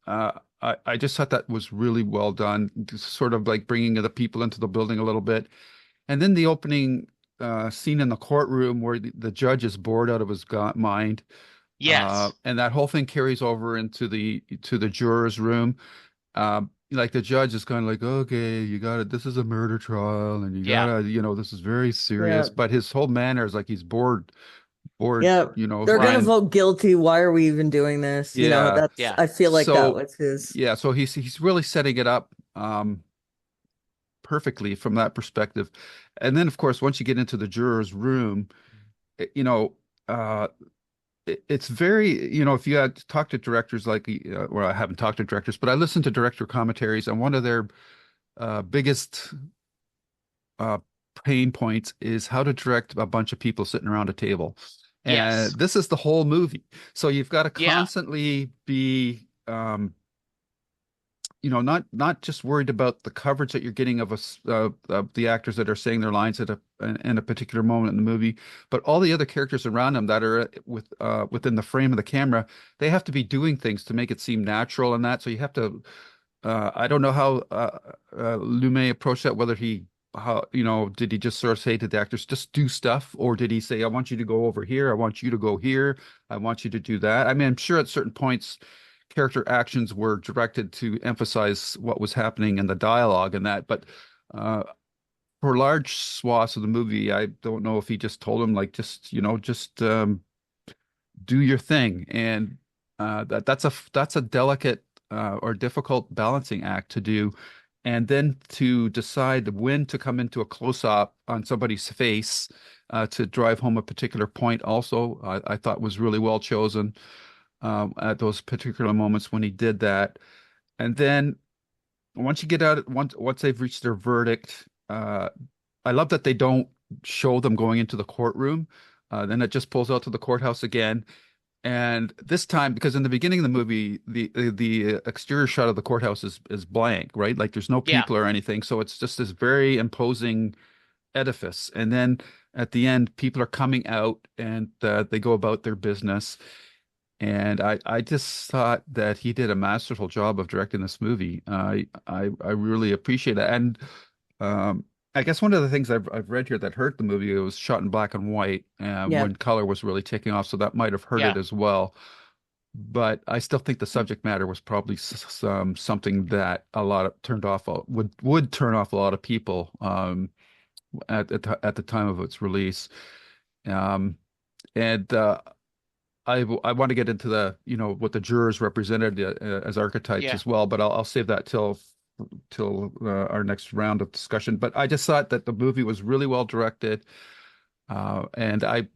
I just thought that was really well done, just sort of like bringing the people into the building a little bit. And then the opening scene in the courtroom where the judge is bored out of his mind. Yes. And that whole thing carries over into the jurors' room. Like the judge is kind of like, okay, you got it. This is a murder trial, and you Yeah. gotta, this is very serious. Yeah. But his whole manner is like he's bored, Yeah. They're gonna Right. and vote guilty. Why are we even doing this? yeah. That's Yeah. I feel like that So was his. yeah, so he's really setting it up perfectly from that perspective. And then of course, once you get into the juror's room, it- you know, uh it's very, if you had talked to directors like, well, I haven't talked to directors, but I listened to director commentaries, and one of their biggest uh, pain points is how to direct a bunch of people sitting around a table. And Yes. this is the whole movie. So you've got to Yeah. constantly be, not just worried about the coverage that you're getting of the actors that are saying their lines in a particular moment in the movie, but all the other characters around them that are within the frame of the camera, they have to be doing things to make it seem natural and that. So you have to. I don't know how Lumet approached that. Whether did he just sort of say to the actors, just do stuff, or did he say, I want you to go over here, I want you to go here, I want you to do that? I mean, I'm sure at certain points character actions were directed to emphasize what was happening in the dialogue and that, but uh, for large swaths of the movie, I don't know if he just told him like, just do your thing, and that's a delicate or difficult balancing act to do, and then to decide when to come into a close up on somebody's face to drive home a particular point. Also, I thought was really well chosen at those particular moments when he did that, and then once you get out, once they've reached their verdict, I love that they don't show them going into the courtroom. Then it just pulls out to the courthouse again. And this time, because in the beginning of the movie, the exterior shot of the courthouse is blank, right? Like there's no Yeah. people or anything, so it's just this very imposing edifice. And then at the end, people are coming out and they go about their business. And I just thought that he did a masterful job of directing this movie. I really appreciate it. And I guess one of the things I've read here that hurt the movie, it was shot in black and white Yeah. when color was really taking off, so that might have hurt it Yeah. as well. But I still think the subject matter was probably something that a lot of turned off would turn off a lot of people at the time of its release. Um, and I want to get into what the jurors represented as archetypes Yeah. as well, but I'll save that till our next round of discussion. But I just thought that the movie was really well directed, and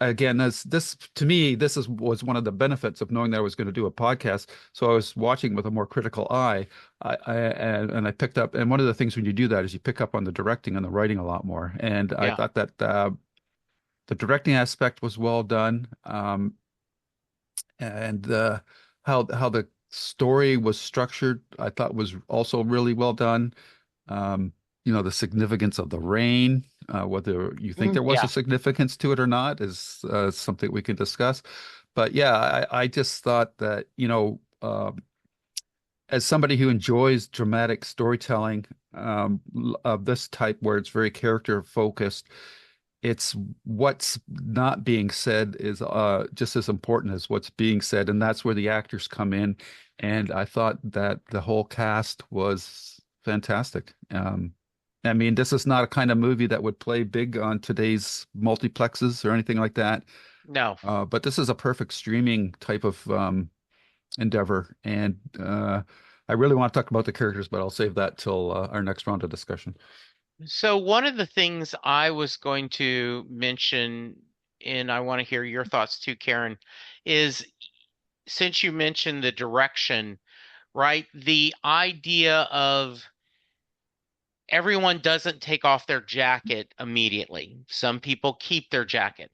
again, this to me, was one of the benefits of knowing that I was going to do a podcast. So I was watching with a more critical eye. And I picked up, and one of the things when you do that is you pick up on the directing and the writing a lot more. And I Yeah. thought that the directing aspect was well done. And how the story was structured, I thought was also really well done. Um, the significance of the rain, whether you think there was a Yeah. significance to it or not, is something we can discuss. But yeah, I just thought that, as somebody who enjoys dramatic storytelling of this type where it's very character focused, it's what's not being said is just as important as what's being said, and that's where the actors come in. And I thought that the whole cast was fantastic. I mean, this is not a kind of movie that would play big on today's multiplexes or anything like that. No. But this is a perfect streaming type of endeavor, and I really want to talk about the characters, but I'll save that till our next round of discussion. So one of the things I was going to mention, and I want to hear your thoughts too, Karen, is since you mentioned the direction, right? The idea of everyone doesn't take off their jacket immediately. Some people keep their jacket.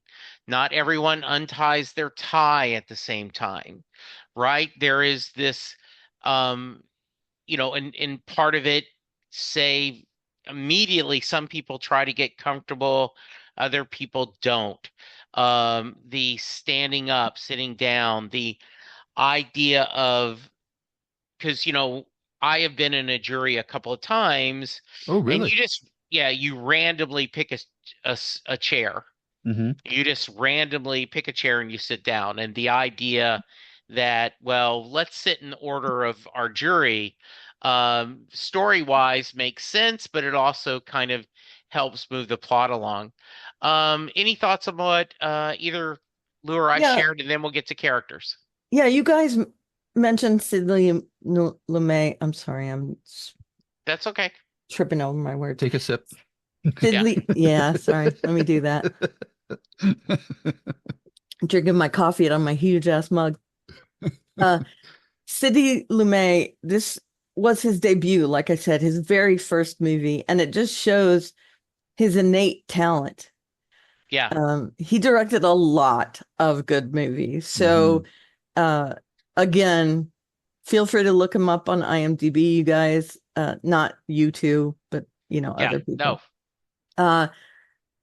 Not everyone unties their tie at the same time, right? There is this, um, and part of it, say immediately, some people try to get comfortable, other people don't. The standing up, sitting down, the idea of, because I have been in a jury a couple of times, Oh, and really? yeah, you randomly pick a chair. Hmm. You just randomly pick a chair and you sit down. And the idea that, well, let's sit in order of our jury, story wise makes sense, but it also kind of helps move the plot along. Any thoughts on what either Lou or I Yeah, shared, and then we'll get to characters. yeah. You guys mentioned Sidley Lumet. I'm sorry, That's okay. tripping over my words. Take a sip. Yeah. Sidley, yeah. Sorry, let me do that. Drinking my coffee out of my huge ass mug. Uh, Sidney Lumet. This was his debut, like I said, his very first movie, and it just shows his innate talent. Yeah. He directed a lot of good movies. So, Hmm. uh, again, feel free to look him up on IMDb, you guys. Not you two, but Yeah. other No. people. Uh,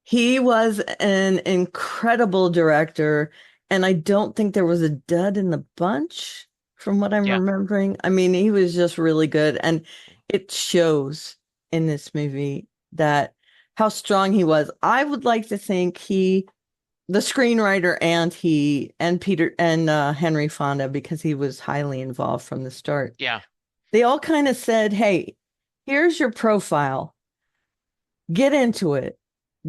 he was an incredible director, and I don't think there was a dud in the bunch from what I'm Yeah. remembering. I mean, he was just really good, and it shows in this movie that how strong he was. I would like to think the screenwriter and Peter and Henry Fonda, because he was highly involved from the start. Yeah. They all kind of said, "Hey, here's your profile. Get into it.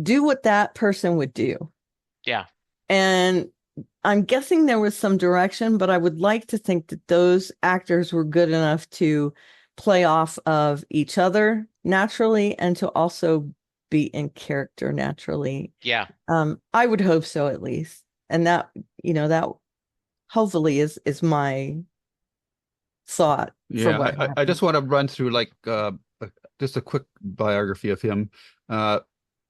Do what that person would do." Yeah. And I'm guessing there was some direction, but I would like to think that those actors were good enough to play off of each other naturally and to also be in character naturally. Yeah. I would hope so at least. And that hopefully is my thought for Yeah, what I just happened. want to run through like just a quick biography of him. Uh,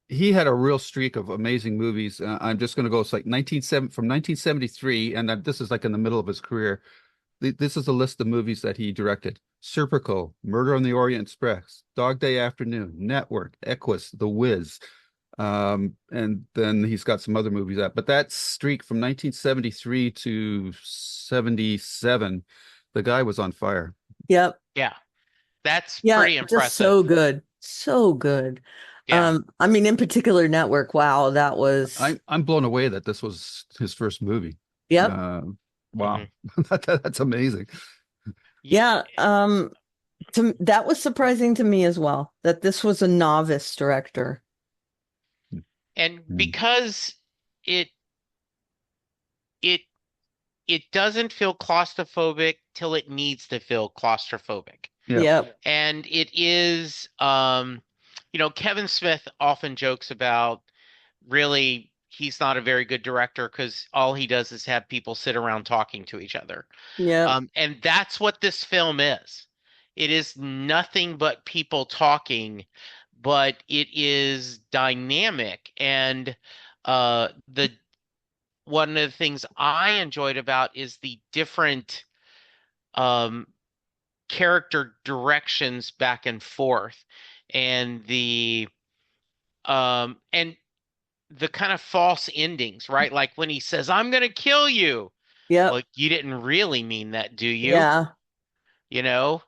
he had a real streak of amazing movies. I'm just going to go. It's like 197 from 1973, and this is like in the middle of his career. This is a list of movies that he directed: Serpico, Murder on the Orient Express, Dog Day Afternoon, Network, Equus, The Wiz. And then he's got some other movies out. But that streak from 1973 to 77, the guy was on fire. Yep. Yeah. That's Yeah, pretty just impressive. so good. So good. Yeah. I mean, in particular, Network, wow, that was, I'm blown away that this was his first movie. yep. Uh, wow, Hmm. that's amazing. Yeah. That was surprising to me as well, that this was a novice director. And Mm. because it it it doesn't feel claustrophobic till it needs to feel claustrophobic. Yeah. Yep. And it is Kevin Smith often jokes about really he's not a very good director because all he does is have people sit around talking to each other. Yep. And that's what this film is. It is nothing but people talking, but it is dynamic. And the one of the things I enjoyed about is the different um, character directions back and forth, and and the kind of false endings, right? Like when he says, "I'm gonna kill you." Yep. Well, you didn't really mean that, do you? Yeah. You know?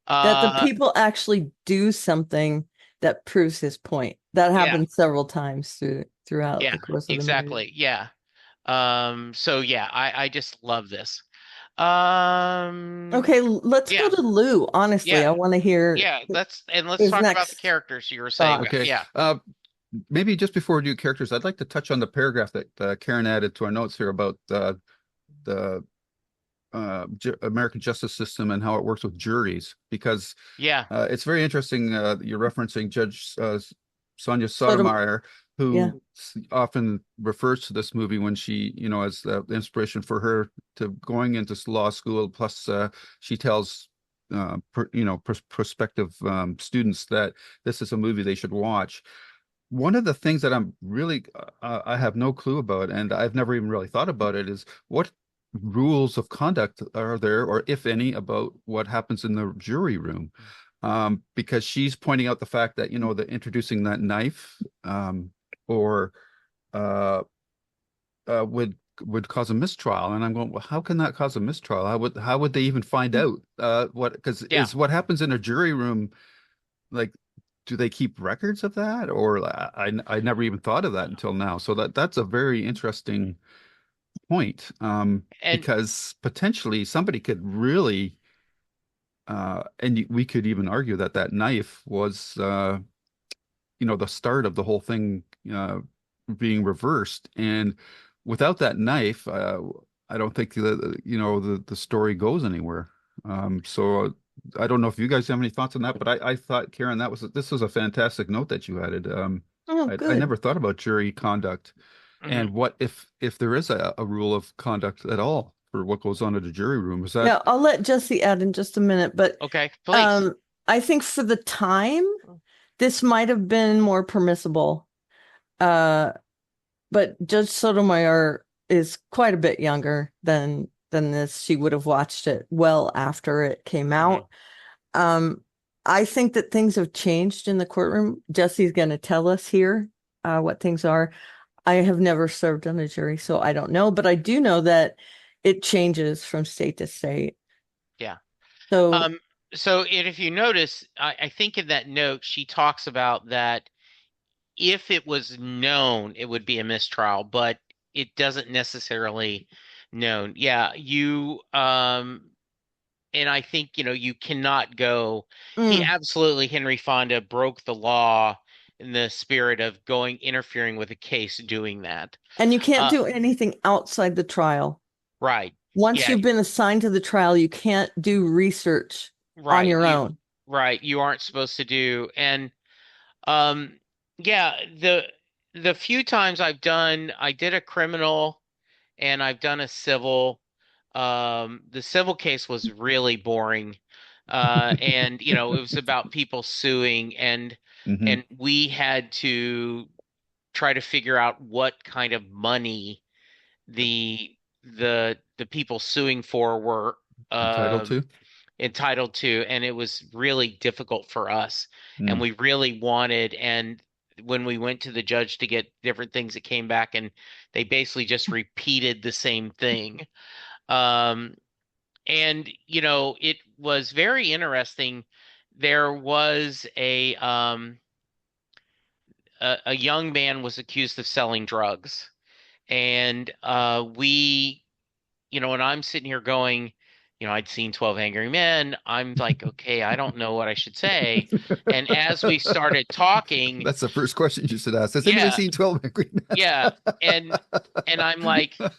That the Uh, people actually do something that proves his point. That yeah, happens several times throughout yeah, the course of the movie. exactly. Yeah. So yeah, I just love this. Um, Okay, let's go yeah, to Lou. Honestly, I yeah, want to hear yeah. Let's his talk about the next characters you were saying thought. about. Okay. Yeah, Maybe just before we do characters, I'd like to touch on the paragraph that Karen added to our notes here about the ju American justice system and how it works with juries, because yeah, it's very interesting. You're referencing Judge Sonia Sotomayor. Sotomayor, Yeah. who often refers to this movie when she, as the inspiration for her to going into law school. Plus, she tells, prospective students that this is a movie they should watch. One of the things that I have no clue about, and I've never even really thought about it, is what rules of conduct are there, or if any, about what happens in the jury room. Because she's pointing out the fact that, the introducing that knife, or uh, would cause a mistrial. And I'm going, well, how can that cause a mistrial? How would they even find out? Because yeah. is what happens in a jury room, like, do they keep records of that? Or I never even thought of that until now. So that's a very interesting point, And because potentially somebody could really, and we could even argue that that knife was, the start of the whole thing, being reversed. And without that knife, I don't think the story goes anywhere. So I don't know if you guys have any thoughts on that, but I thought, Karen, this was a fantastic note that you added. Oh, I good. never thought about jury conduct, mhm. and what if there is a rule of conduct at all for what goes on in the jury room? Is that Yeah, I'll let Jesse add in just a minute, but Okay, please. um, I think for the time, this might have been more permissible. Uh, but Judge Sotomayor is quite a bit younger than this. She would have watched it well after it came Hmm. out. Um, I think that things have changed in the courtroom. Jesse's going to tell us here what things are. I have never served on a jury, so I don't know, but I do know that it changes from state to state. Yeah. So, Um, so if you notice, I think in that note she talks about that if it was known, it would be a mistrial, but it doesn't necessarily known. Yeah, and I think, you cannot go. He mm, absolutely, Henry Fonda broke the law in the spirit of going interfering with a case doing that. and you can't Uh, do anything outside the trial. right. Once Yeah, you've been assigned to the trial, you can't do research on right. your own. You aren't supposed to do. And um yeah, the few times I did a criminal and I've done a civil. The civil case was really boring. And it was about people suing, hmm and we had to try to figure out what kind of money the the people suing for were entitled um to? entitled to, and it was really difficult for us. And Mm. we really wanted, and when we went to the judge to get different things that came back, and they basically just repeated the same thing. Um, and it was very interesting. There was a young man was accused of selling drugs, and and I'm sitting here going, I'd seen 12 Angry Men. I'm like, okay, I don't know what I should say. And as we started talking, That's the first question you should ask. Has anybody yeah, seen 12 Angry yeah, and I'm like, Men?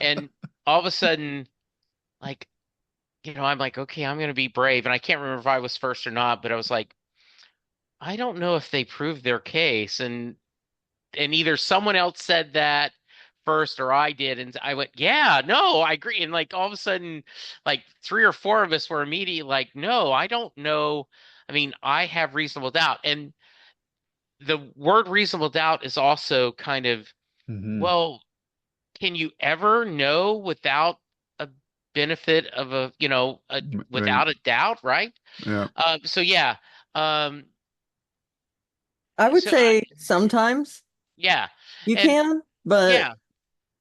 and all of a sudden, like, I'm like, okay, I'm gonna be brave. And I can't remember if I was first or not, but I was like, I don't know if they proved their case. And either someone else said that first or I did, and I went, yeah, no, I agree. And like all of a sudden, like three or four of us were immediately like, no, I don't know. I mean, I have reasonable doubt. And the word reasonable doubt is also kind of, hmm well, can you ever know without a benefit of Right. without a doubt, right? Yeah. So yeah. Um, I would so I, say sometimes yeah. you And can, but yeah,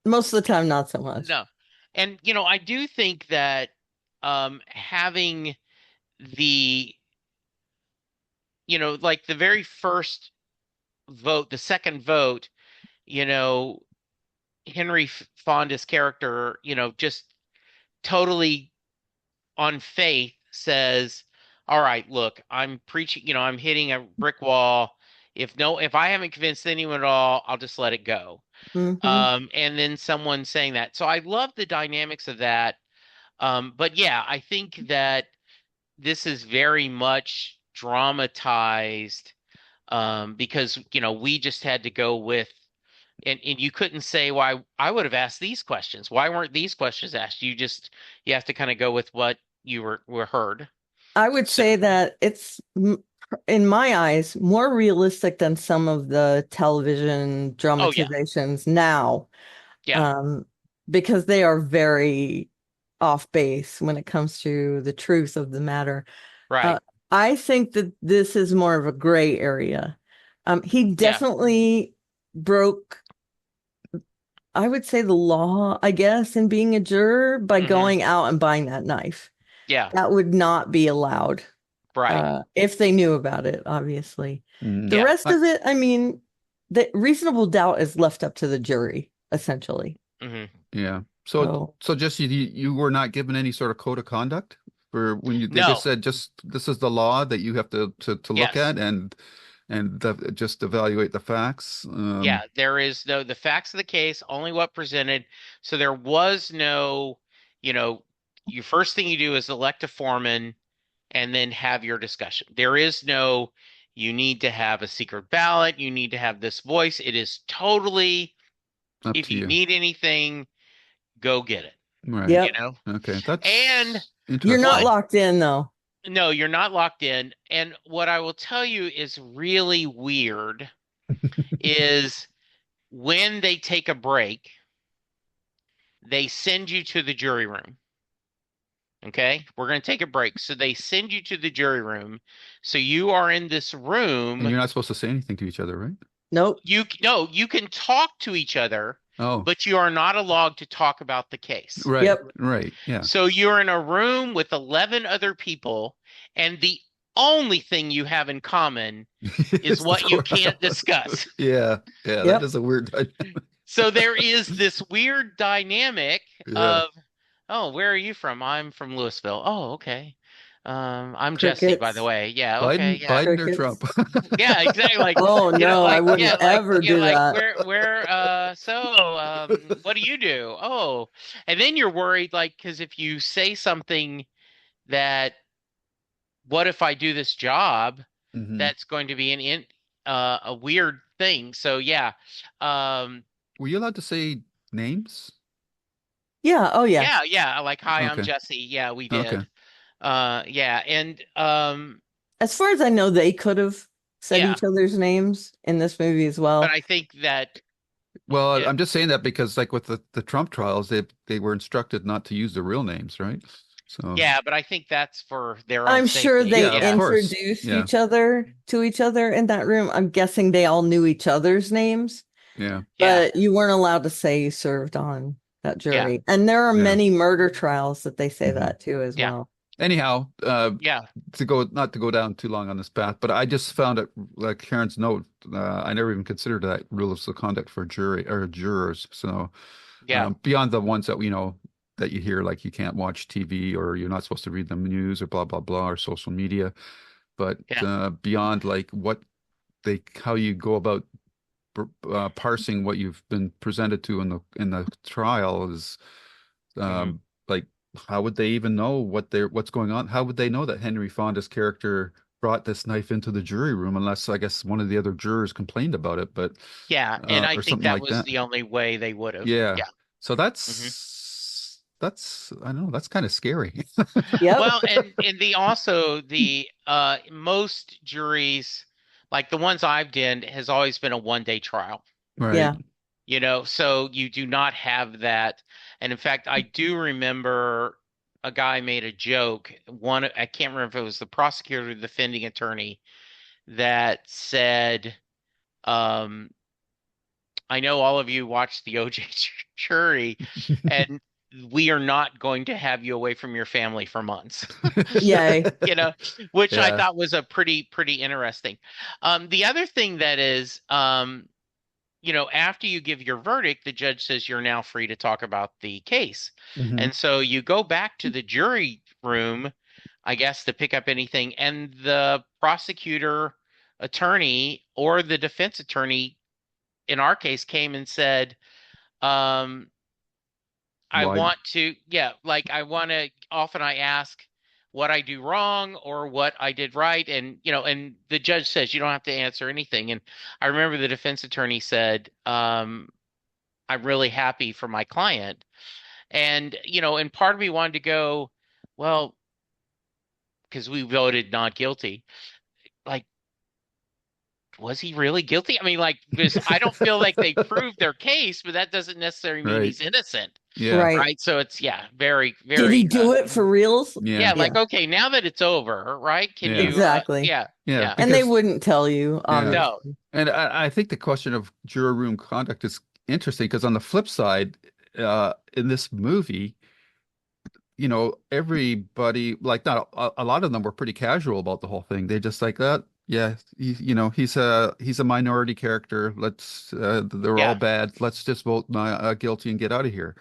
most of the time, not so much. no. And I do think that having the like the very first vote, the second vote, you know, Henry Fonda's character, just totally on faith says, "All right, look, I'm preaching, I'm hitting a brick wall. If I haven't convinced anyone at all, I'll just let it go." Hmm. And then someone saying that. So I love the dynamics of that. But yeah, I think that this is very much dramatized because we just had to go with and you couldn't say why I would have asked these questions. Why weren't these questions asked? You have to kind of go with what you were heard. I would So say that it's, in my eyes, more realistic than some of the television oh yeah, dramatizations now, yeah, um, because they are very off base when it comes to the truth of the matter. Uh, right, I think that this is more of a gray area. He yeah, definitely broke, I would say, the law, I guess, in being a juror by hmm, going out and buying that knife. yeah, That would not be allowed, right, if they knew about it, obviously. The Mm. yeah, rest of it, I mean, the reasonable doubt is left up to the jury, essentially. hmm. Yeah. So, So so just you were not given any sort of code of conduct for when they just No, said just this is the law that you have to look yes, at and just evaluate the facts. yeah. There is no the facts of the case, only what presented. So there was no, you know, you first thing you do is elect a foreman and then have your discussion. There is no, you need to have a secret ballot, you need to have this voice. It is totally, Up if to you you. need anything, go get it, Right. you yep. know? Okay. And That's You're not what, interesting. locked in though. no, you're not locked in. And what I will tell you is really weird is when they take a break, they send you to the jury room. Okay, we're going to take a break. So they send you to the jury room. So you are in this And room. you're not supposed to say anything to each other, right? Nope. You no, you can talk to each other, Oh, but you are not allowed to talk about the case. right, Yep. right. Yeah. So you're in a room with 11 other people, and the only thing you have in common is It's the what you can't courthouse. discuss. Yeah, yeah, that Yep. is a weird. So there is this weird dynamic Yeah. of, oh, where are you from? I'm from Louisville. Oh, okay. I'm Jesse, by the Crickets. way. Yeah, okay, Biden, yeah. Biden or Trump? Crickets. Yeah, exactly. Like, Oh no, I yeah, wouldn't ever do like that. where, what do you do? Oh, and then you're worried, like, because if you say something that, what if I do this job? Hmm. That's going to be a weird thing. So yeah, um, Were you allowed to say names? Yeah. Oh yeah. yeah, yeah. Like, hi, I'm Okay, Jesse. Yeah, we okay. did. Yeah, and As far as I know, they could have said yeah, each other's names in this movie as but well. I think that Well, it, I'm just saying that because, like with the Trump trials, they were instructed not to use their real names, right? So, yeah, but I think that's for their own I'm sure safety. they yeah, of Yeah, course. introduced Yeah, each other to each other in that room. I'm guessing they all knew each other's names, yeah, yeah, but you weren't allowed to say you served on that yeah, jury. And there are yeah. many murder trials that they say Hmm. that too as yeah, well. Anyhow, yeah. to go not to go down too long on this path, but I just found it like Karen's note. I never even considered that rules of conduct for jury or jurors. So Yeah, beyond the ones that we know that you hear, like you can't watch TV or you're not supposed to read the news or blah blah blah or social media, but yeah, beyond like what how you go about parsing what you've been presented to in the trial is hmm, like how would they even know what's going on? How would they know that Henry Fonda's character brought this knife into the jury room unless I guess one of the other jurors complained about it, but yeah. And I or think something that like was that. the only way they would have. Yeah. Yeah. So Hmm. that's I don't know, that's kind of scary. Yep. Well, and the also the most juries, like the ones I've done, has always been a 1 day trial. Right. Yeah. So you do not have that. And in fact, I do remember a guy made a joke. I can't remember if it was the prosecutor or the defending attorney that said, um, I know all of you watched the OJ jury, and we are not going to have you away from your family for months. Yay. You know, which I Yeah. thought was a pretty interesting. The other thing that is, after you give your verdict, the judge says you're now free to talk about the case. Hmm. And so you go back to the jury room, I guess, to pick up anything, and the prosecutor attorney or the defense attorney in our case came and said, um, I Why? want to, yeah, like I want to, often I ask what I do wrong or what I did right. And the judge says you don't have to answer anything. And I remember the defense attorney said, I'm really happy for my client. And part of me wanted to go, well, because we voted not guilty, like, was he really guilty? I mean, like, because I don't feel like they proved their case, but that doesn't necessarily mean Right. he's innocent, Yeah. Right. right? So it's, yeah, very, Did he very, do it for reals? Yeah. yeah, Yeah, like, okay, now that it's over, right? Can Yeah. you, exactly. yeah, Yeah. yeah, And they Because wouldn't tell you, yeah. no, obviously. And I think the question of juror room conduct is interesting because on the flip side, in this movie, everybody, like not a lot of them were pretty casual about the whole thing. They just like that. Yeah, he's a minority character. They're all yeah, bad. Let's just vote guilty and get out of here.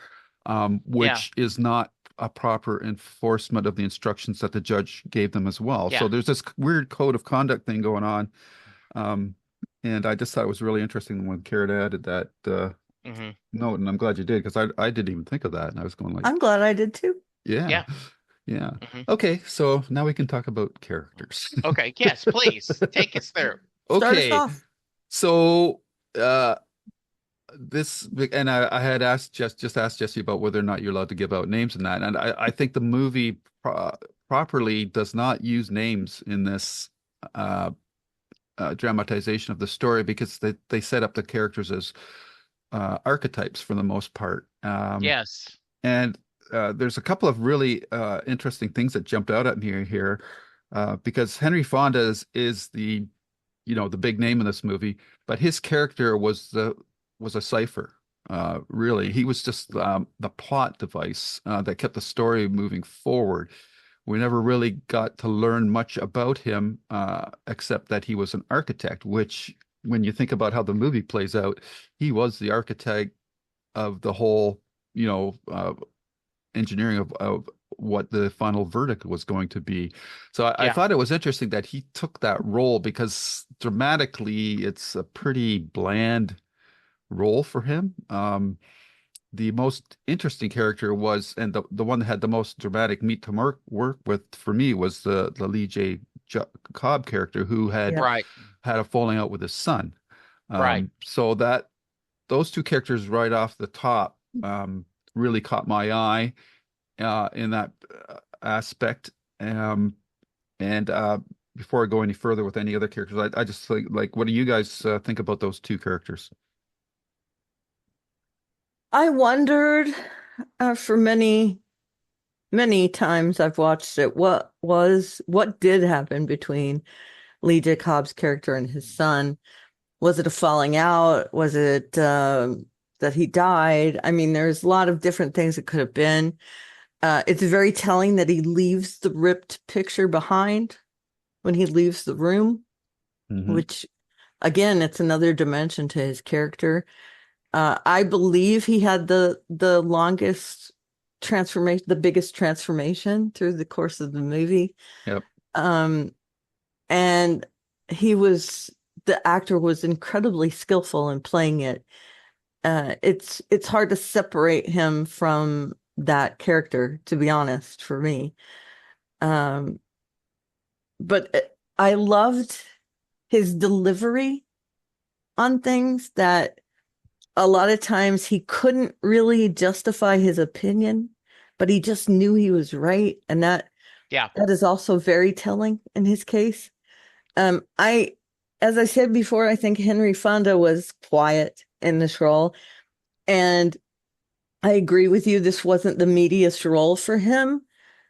yeah, Which is not a proper enforcement of the instructions that the judge gave them as well. So yeah, there's this weird code of conduct thing going on. Um, and I just thought it was really interesting when Karen added that hmm note, and I'm glad you did because I didn't even think of that, and I was going like, I'm glad I did too. yeah, yeah, yeah. hmm Okay, so now we can talk about characters. okay, yes, please take us through. Start us Okay, off. so uh this and I had asked just asked Jesse about whether or not you're allowed to give out names and that, and I think the movie properly does not use names in this uh dramatization of the story because they set up the characters as archetypes for the most part. Yes, And there's a couple of really interesting things that jumped out at me here, because Henry Fonda is the big name in this movie, but his character was a cipher. Really, he was just the plot device that kept the story moving forward. We never really got to learn much about him, except that he was an architect, which, when you think about how the movie plays out, he was the architect of the whole, engineering of what the final verdict was going to be. So I yeah, thought it was interesting that he took that role because dramatically it's a pretty bland role for him. The most interesting character was, and the one that had the most dramatic meat to work with for me was the Lee Cobb character who had Yeah. right, had a falling out with his son. right, So that those two characters right off the top really caught my eye in that aspect. And before I go any further with any other characters, I just think, like, what do you guys think about those two characters? I wondered for many, many times I've watched it, what did happen between Lee J. Cobb's character and his son? Was it a falling out? Was it that he died? I mean, there's a lot of different things it could have been. It's very telling that he leaves the ripped picture behind when he leaves the room, Hmm. which again, it's another dimension to his character. I believe he had the longest transformation, the biggest transformation through the course of the movie. Yep. Um, and the actor was incredibly skillful in playing it. It's hard to separate him from that character, to be honest, for me. Um, but I loved his delivery on things that a lot of times he couldn't really justify his opinion, but he just knew he was right. And that yeah, that is also very telling in his case. I, as I said before, I think Henry Fonda was quiet in this role. And I agree with you, this wasn't the meatiest role for him,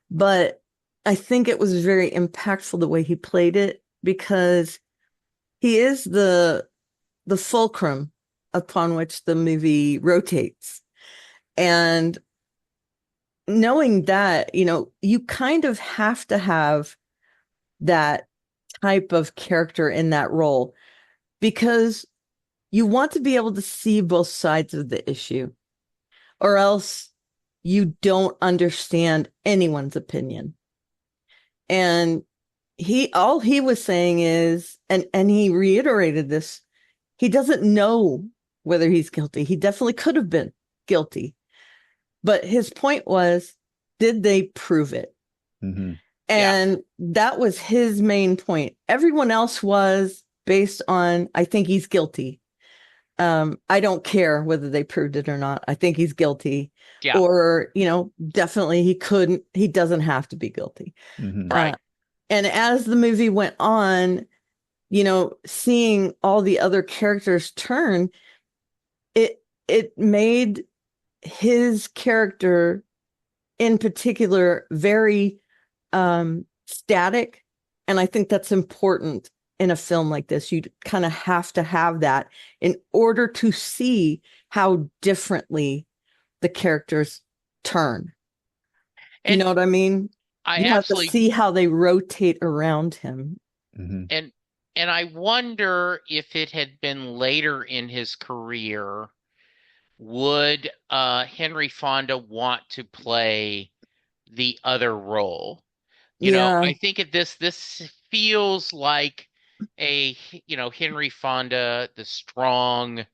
but I think it was very impactful the way he played it because he is the fulcrum upon which the movie rotates. And knowing that, you kind of have to have that type of character in that role because you want to be able to see both sides of the issue, or else you don't understand anyone's opinion. And all he was saying is, and he reiterated this, he doesn't know whether he's guilty. He definitely could have been guilty. But his point was, did they prove it? Mm-hmm. And that was his main point. Everyone else was based on, I think he's guilty. I don't care whether they proved it or not. I think he's guilty. Yeah. Or, definitely he doesn't have to be guilty. Mm-hmm. Right. And as the movie went on, seeing all the other characters turn, it made his character in particular very static. And I think that's important in a film like this. You kind of have to have that in order to see how differently the characters turn. You know what I mean? I You have to absolutely see how they rotate around him. Mm-hmm. and I wonder if it had been later in his career, would Henry Fonda want to play the other role? Yeah. I think this feels like Henry Fonda, the strong,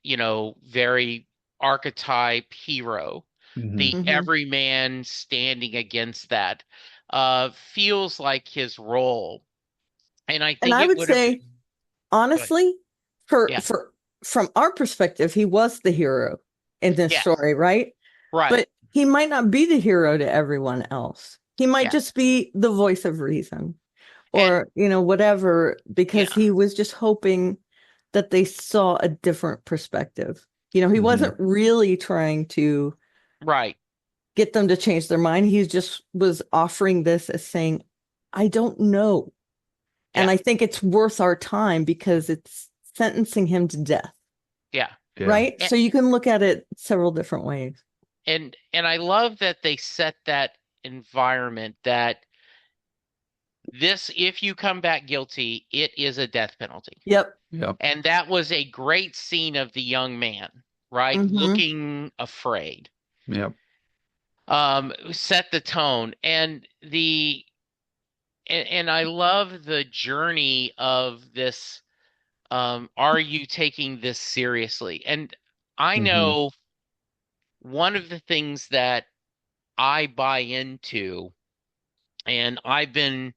very archetype hero, Mm-hmm. the Mhm. everyman standing against that, feels like his role. And I And think I it would would have say, been, go ahead. honestly, for Yeah. from our perspective, he was the hero in this Yes. story, right? Right. But he might not be the hero to everyone else. He might Yeah. just be the voice of reason And or, whatever, because yeah. he was just hoping that they saw a different perspective. He Mm-hmm. wasn't really trying to Right. get them to change their mind. He just was offering this as saying, I don't know. And Yeah. I think it's worth our time because it's sentencing him to death, Yeah. Yeah. right? And So you can look at it several different ways. and I love that they set that environment that if you come back guilty, it is a death penalty. Yep. Yep. And that was a great scene of the young man, right? Mm-hmm. Looking afraid. Yep. Set the tone. And I love the journey of this. Are you taking this seriously? And I Mm-hmm. know one of the things that I buy into, and I've been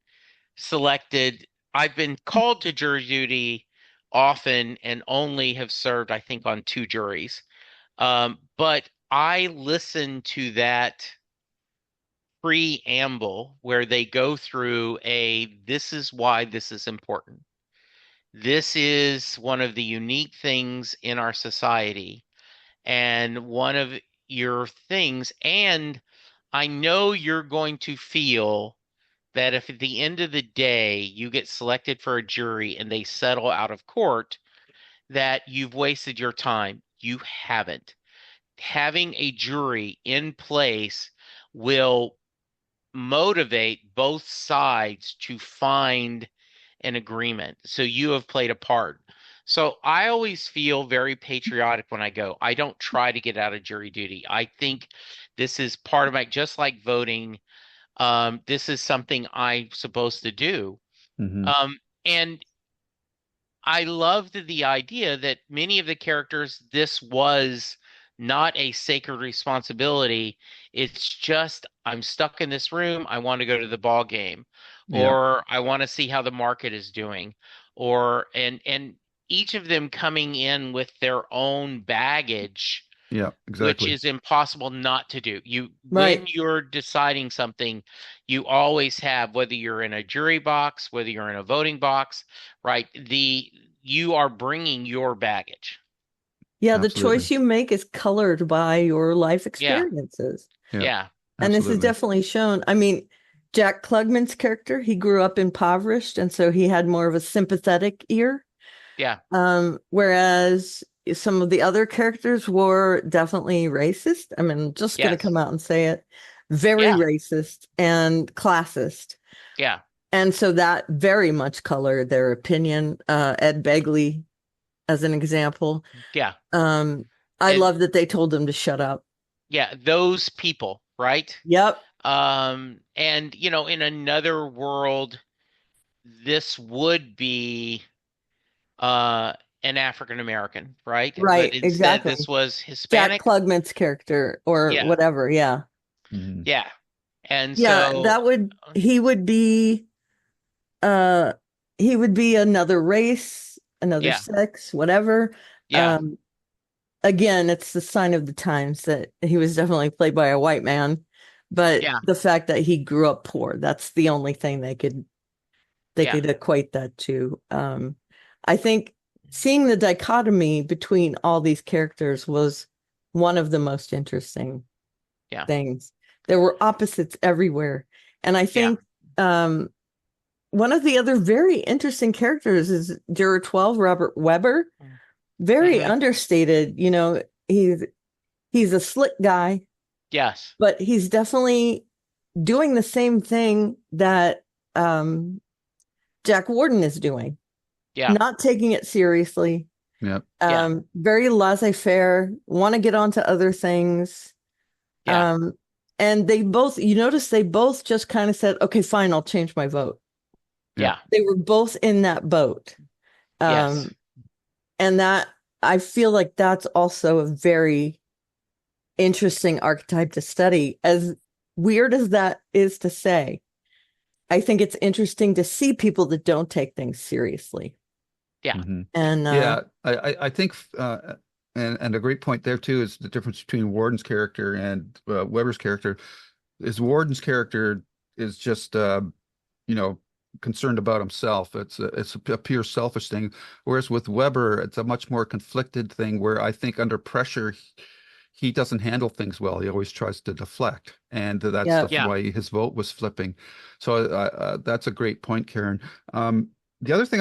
called to jury duty often and only have served, I think, on 2 juries. But I listen to that preamble where they go through this is why this is important. This is one of the unique things in our society, and one of your things. And I know you're going to feel that if at the end of the day you get selected for a jury and they settle out of court, that you've wasted your time. You haven't. Having a jury in place will motivate both sides to find an agreement. So you have played a part. So I always feel very patriotic when I go. I don't try to get out of jury duty. I think this is part of just like voting. This is something I'm supposed to do. Mm-hmm. And I loved the idea that many of the characters, this was not a sacred responsibility. It's just, I'm stuck in this room. I want to go to the ball game, Yep. or I want to see how the market is doing, and each of them coming in with their own baggage, Yeah. which Exactly. is impossible not to do. When Right. you're deciding something, you always have, whether you're in a jury box, whether you're in a voting box, right? You are bringing your baggage. Yeah, the Absolutely. choice you make is colored by your life Yeah, experiences. Yeah. yeah, And this is Absolutely. definitely shown. I mean, Jack Klugman's character, he grew up impoverished, and so he had more of a sympathetic ear. yeah, Whereas, some of the other characters were definitely racist. I mean, just going to Yes. come out and say it. Very Yeah. racist and classist. Yeah. And so that very much colored their opinion. Ed Begley, as an example. Yeah. I And love that they told him to shut up. yeah, those people, right? Yep. And in another world, this would be uh an African American, right? But Right. instead this Exactly. was Jack Hispanic. Klugman's character or Yeah. whatever. Yeah. Mhm. Yeah. And Yeah. so Uh, he would be another race, another yeah. sex, whatever. Yeah. Um, again, it's the sign of the times that he was definitely played by a white man, but Yeah. the fact that he grew up poor, that's the only thing they Yeah. could equate that to. I think seeing the dichotomy between all these characters was one of the most interesting Yeah. things. There were opposites everywhere. And I Yeah. think one of the other very interesting characters is Juror 12, Robert Webber. Very Hmm. understated. He's a slick guy, Yes. but he's definitely doing the same thing that Jack Warden is doing, Yeah. not taking it seriously. Yep. Yeah. Very laissez-faire, want to get onto other things. Yeah. And you notice they both just kind of said, okay, fine, I'll change my vote. Yeah. They were both in that boat. Yes. And that I feel like that's also a very interesting archetype to study. As weird as that is to say, I think it's interesting to see people that don't take things seriously. Yeah. Mm-hmm. And Yeah, I think, and a great point there too is the difference between Warden's character and Weber's character. Is Warden's character is just concerned about himself. It's a pure selfish thing. Whereas with Weber, it's a much more conflicted thing where I think under pressure he doesn't handle things well. He always tries to deflect, and that's yeah, Yeah. why his vote was flipping. So that's a great point, Karen. The other thing,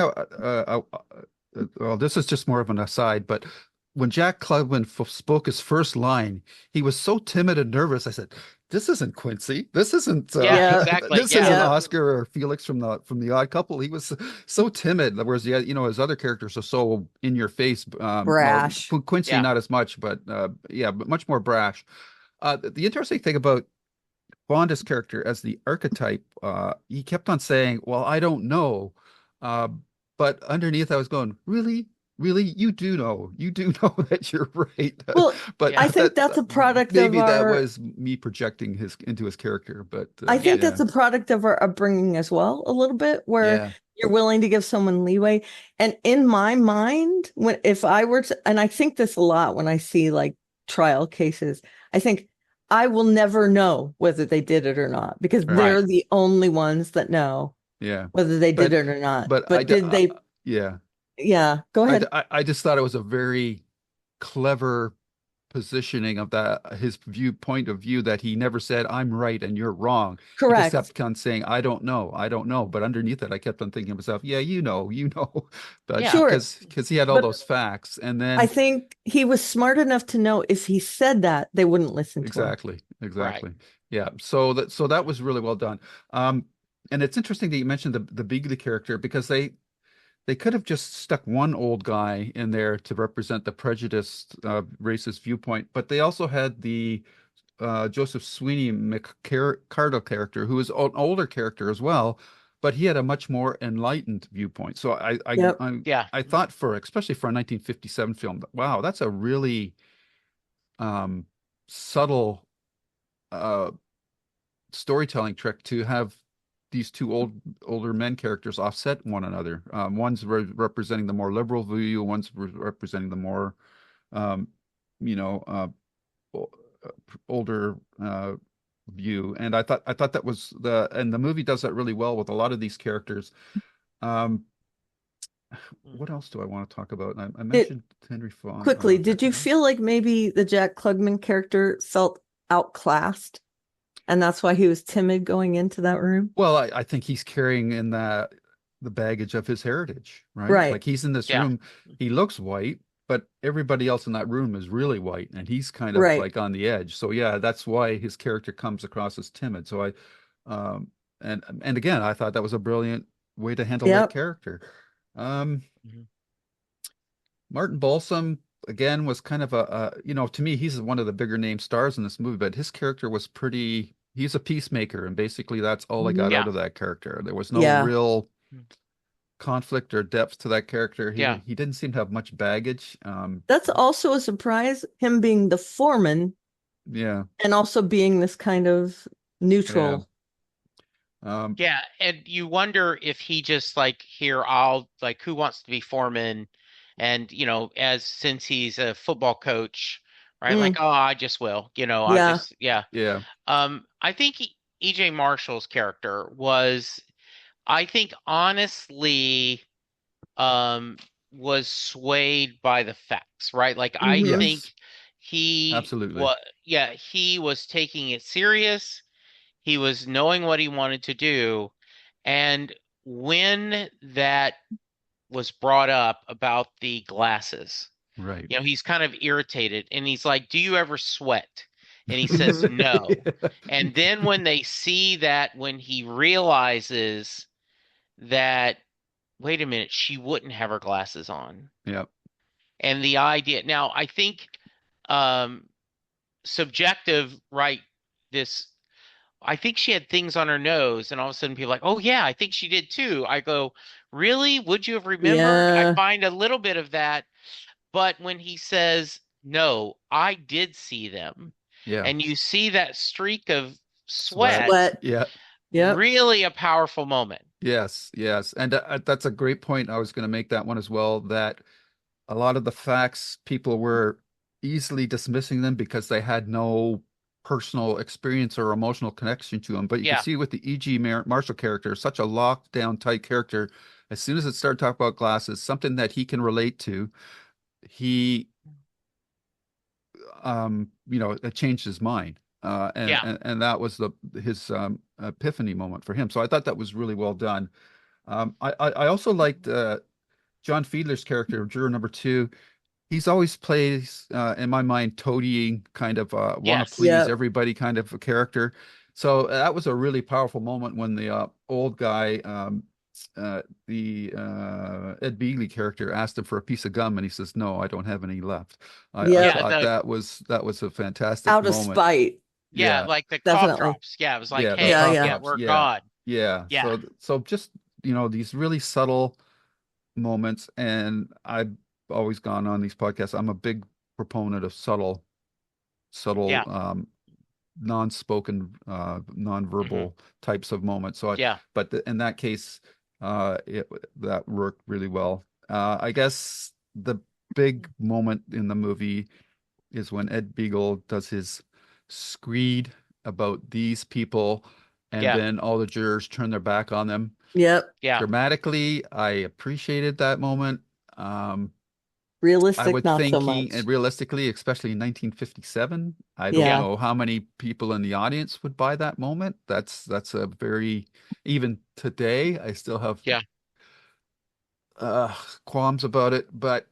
well, this is just more of an aside, but when Jack Klugman spoke his first line, he was so timid and nervous. I said, "This isn't Quincy. This isn't Yeah. Yeah. Exactly. this isn't Yeah. Yeah. Oscar or Felix from the Odd Couple." He was so timid, whereas his other characters are so in your face. Well, Brash. Quincy Yeah. not as much, but yeah, but much more brash. The interesting thing about Fonda's character as the archetype, he kept on saying, "Well, I don't know," uh, but underneath, I was going, "Really, really, you do know that you're right." Well, But Yeah. I think that's a product of maybe that our was me projecting his into his character. But I think Yeah. that's a product of our upbringing as well, a little bit, where yeah, you're willing to give someone leeway. And in my mind, if I were to, and I think this a lot when I see like trial cases, I think I will never know whether they did it or not because right, Right. they're the only ones that know yeah. whether they did But it or not. but But did they? yeah. Yeah, go ahead. I just thought it was a very clever positioning of his point of view that he never said I'm right and you're wrong. He just Correct. kept on saying I don't know. But underneath it, I kept on thinking to myself, yeah, you know, but Yeah. Sure. because he had all But those facts, and I then think he was smart enough to know if he said that, they wouldn't listen to him. exactly, yeah. So that was really well done. And it's interesting that you mentioned the Beagley character because they could have just stuck one old guy in there to represent the prejudiced, racist viewpoint, but they also had the Joseph Sweeney McCardle character, who is an older character as well, but he had a much more enlightened viewpoint. So Yep. Yeah. I thought especially for a 1957 film, wow, that's a really subtle uh, storytelling trick to have these two older men characters offset one another. One's representing the more liberal view, one's representing the more, um, you know, older view. And I thought that was and the movie does that really well with a lot of these characters. Um, what else do I want to talk about? I mentioned Henry Fonda. Quickly, did you feel like maybe the Jack Klugman character felt outclassed? And that's why he was timid going into that room? Well, I think he's carrying in the baggage of his heritage, right? Right. Like he's in this Yeah. room, he looks white, but everybody else in that room is really white, and he's kind of Right. like on the edge. So yeah, that's why his character comes across as timid. So um, and again, I thought that was a brilliant way to handle that Yep. character. Um, Mhm. Martin Balsam again was kind of to me, he's one of the bigger name stars in this movie, but his character was pretty. He's a peacemaker, and basically that's all I got Mhm. out Yeah. of that character. There was no Yeah. real Mm. conflict or depth to that character. Yeah. He didn't seem to have much baggage. That's also a surprise, him being the foreman Yeah, and also being this kind of yeah. neutral. Um, Yeah, and you wonder if he just like here I'll like who wants to be foreman and as since he's a football coach, right? Like, Mm, oh, I just will, I yeah. just yeah. yeah, I think EJ Marshall's character was I think honestly um was swayed by the facts, right? Like I Hmm. think yes, he absolutely. was yeah, he was taking it serious. He was knowing what he wanted to do. And when that was brought up about the glasses, Right. he's kind of irritated and he's like, "Do you ever sweat?" And he says, Hmm. "No." And then when they see that, when he realizes that, wait a minute, she wouldn't have her glasses on. Yeah, And the idea, now I think um subjective, right? This I think she had things on her nose, and all of a sudden people are like, oh yeah, I think she did too. I go, really? Would you have remembered? I Yeah. find a little bit of that, but when he says, no, I did see them, yeah. and you see that streak of Sweat. sweat, Sweat. Yeah. Yep. really a powerful moment. Yes, yes. And that's a great point. I was going to make that one as well, that a lot of the facts, people were easily dismissing them because they had no personal experience or emotional connection to them. But you can Yeah, see with the E.G. Marshall character, such a locked down, tight character, as soon as it started talking about glasses, something that he can relate to, he, it changed his mind. And, yeah. and and that was his epiphany moment for him. So I thought that was really well done. I also liked John Fiedler's character, juror number two. He's always plays, in my mind, toadying kind of want to Yes. please Yep. everybody kind of a character. So that was a really powerful moment when the old guy, the Ed Beagley character, asked him for a piece of gum, and he says, "No, I don't have any left." I Yep. Yeah, thought that was a fantastic Out of moment. spite. yeah, Yeah, like the cough Definitely. drops. Yeah, it was like, yeah, the Yeah. hey, cough Yeah. yeah, drops. we're Yeah, God. yeah. Yeah. So just these really subtle moments, and I've always gone on these podcasts. I'm a big proponent of subtle, Yeah. non-spoken, Hmm. non-verbal types of moments. Yeah. But in that case, that worked really well. I guess the big moment in the movie is when Ed Beagle does his screed about these people, and Yeah. then all the jurors turn their back on them. Yep. Yeah. Dramatically, I appreciated that moment. Um, I Realistic, would not so thinking, and much. realistically, especially in 1957, I don't Yeah. Yeah. know how many people in the audience would buy that moment. That's a very, even today, I still have Yeah. uh, qualms about it, but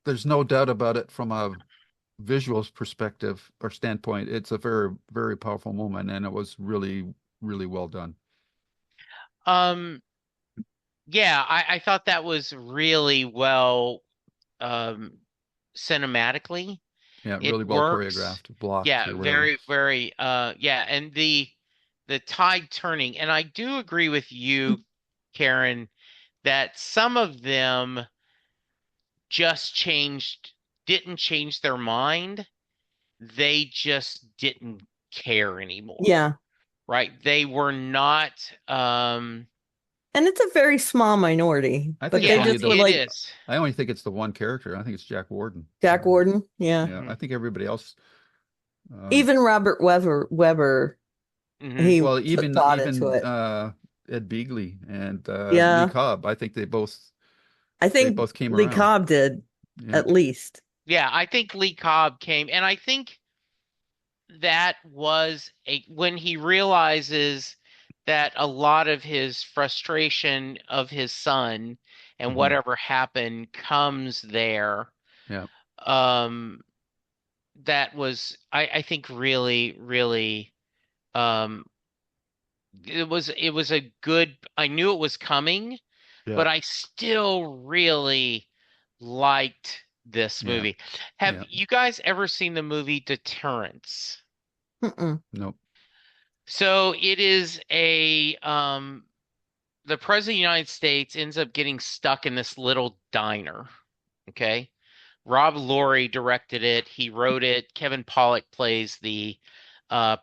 there's no doubt about it from a visuals perspective or standpoint. It's a very, very powerful moment, and it was really, really well done. Um, yeah, I thought that was really well um cinematically. Yeah, It really well works. choreographed, blocked Yeah, or whatever. very, very yeah, and the tide turning. And I do agree with you, Karen, that some of them just didn't change their mind. They just didn't care anymore, Yeah. right? They were not And it's a very small minority, I think but it's they yeah, only just the were it like is. I only think it's the one character. I think it's Jack Warden. Jack Warden. Yeah. Yeah, I Hmm. think everybody else. Um, Even Robert Weber, Hmm. he well, put even thought into even it. Ed Beagley and Lee Yeah. Cobb. I think they both I they think both came Lee around. Cobb did Yeah. at least. Yeah, I think Lee Cobb came, and I think that was a when he realizes that a lot of his frustration of his son and Hmm. whatever happened comes there. um that was I think really, really um it was a good, I knew it was coming, Yeah. but I still really liked this Yeah. movie. Have Yeah. you guys ever seen the movie Deterrence? Mm-mm. Nope. So it is the president of the United States ends up getting stuck in this little diner. Okay. Rob Laurie directed it. He wrote it. Kevin Pollak plays the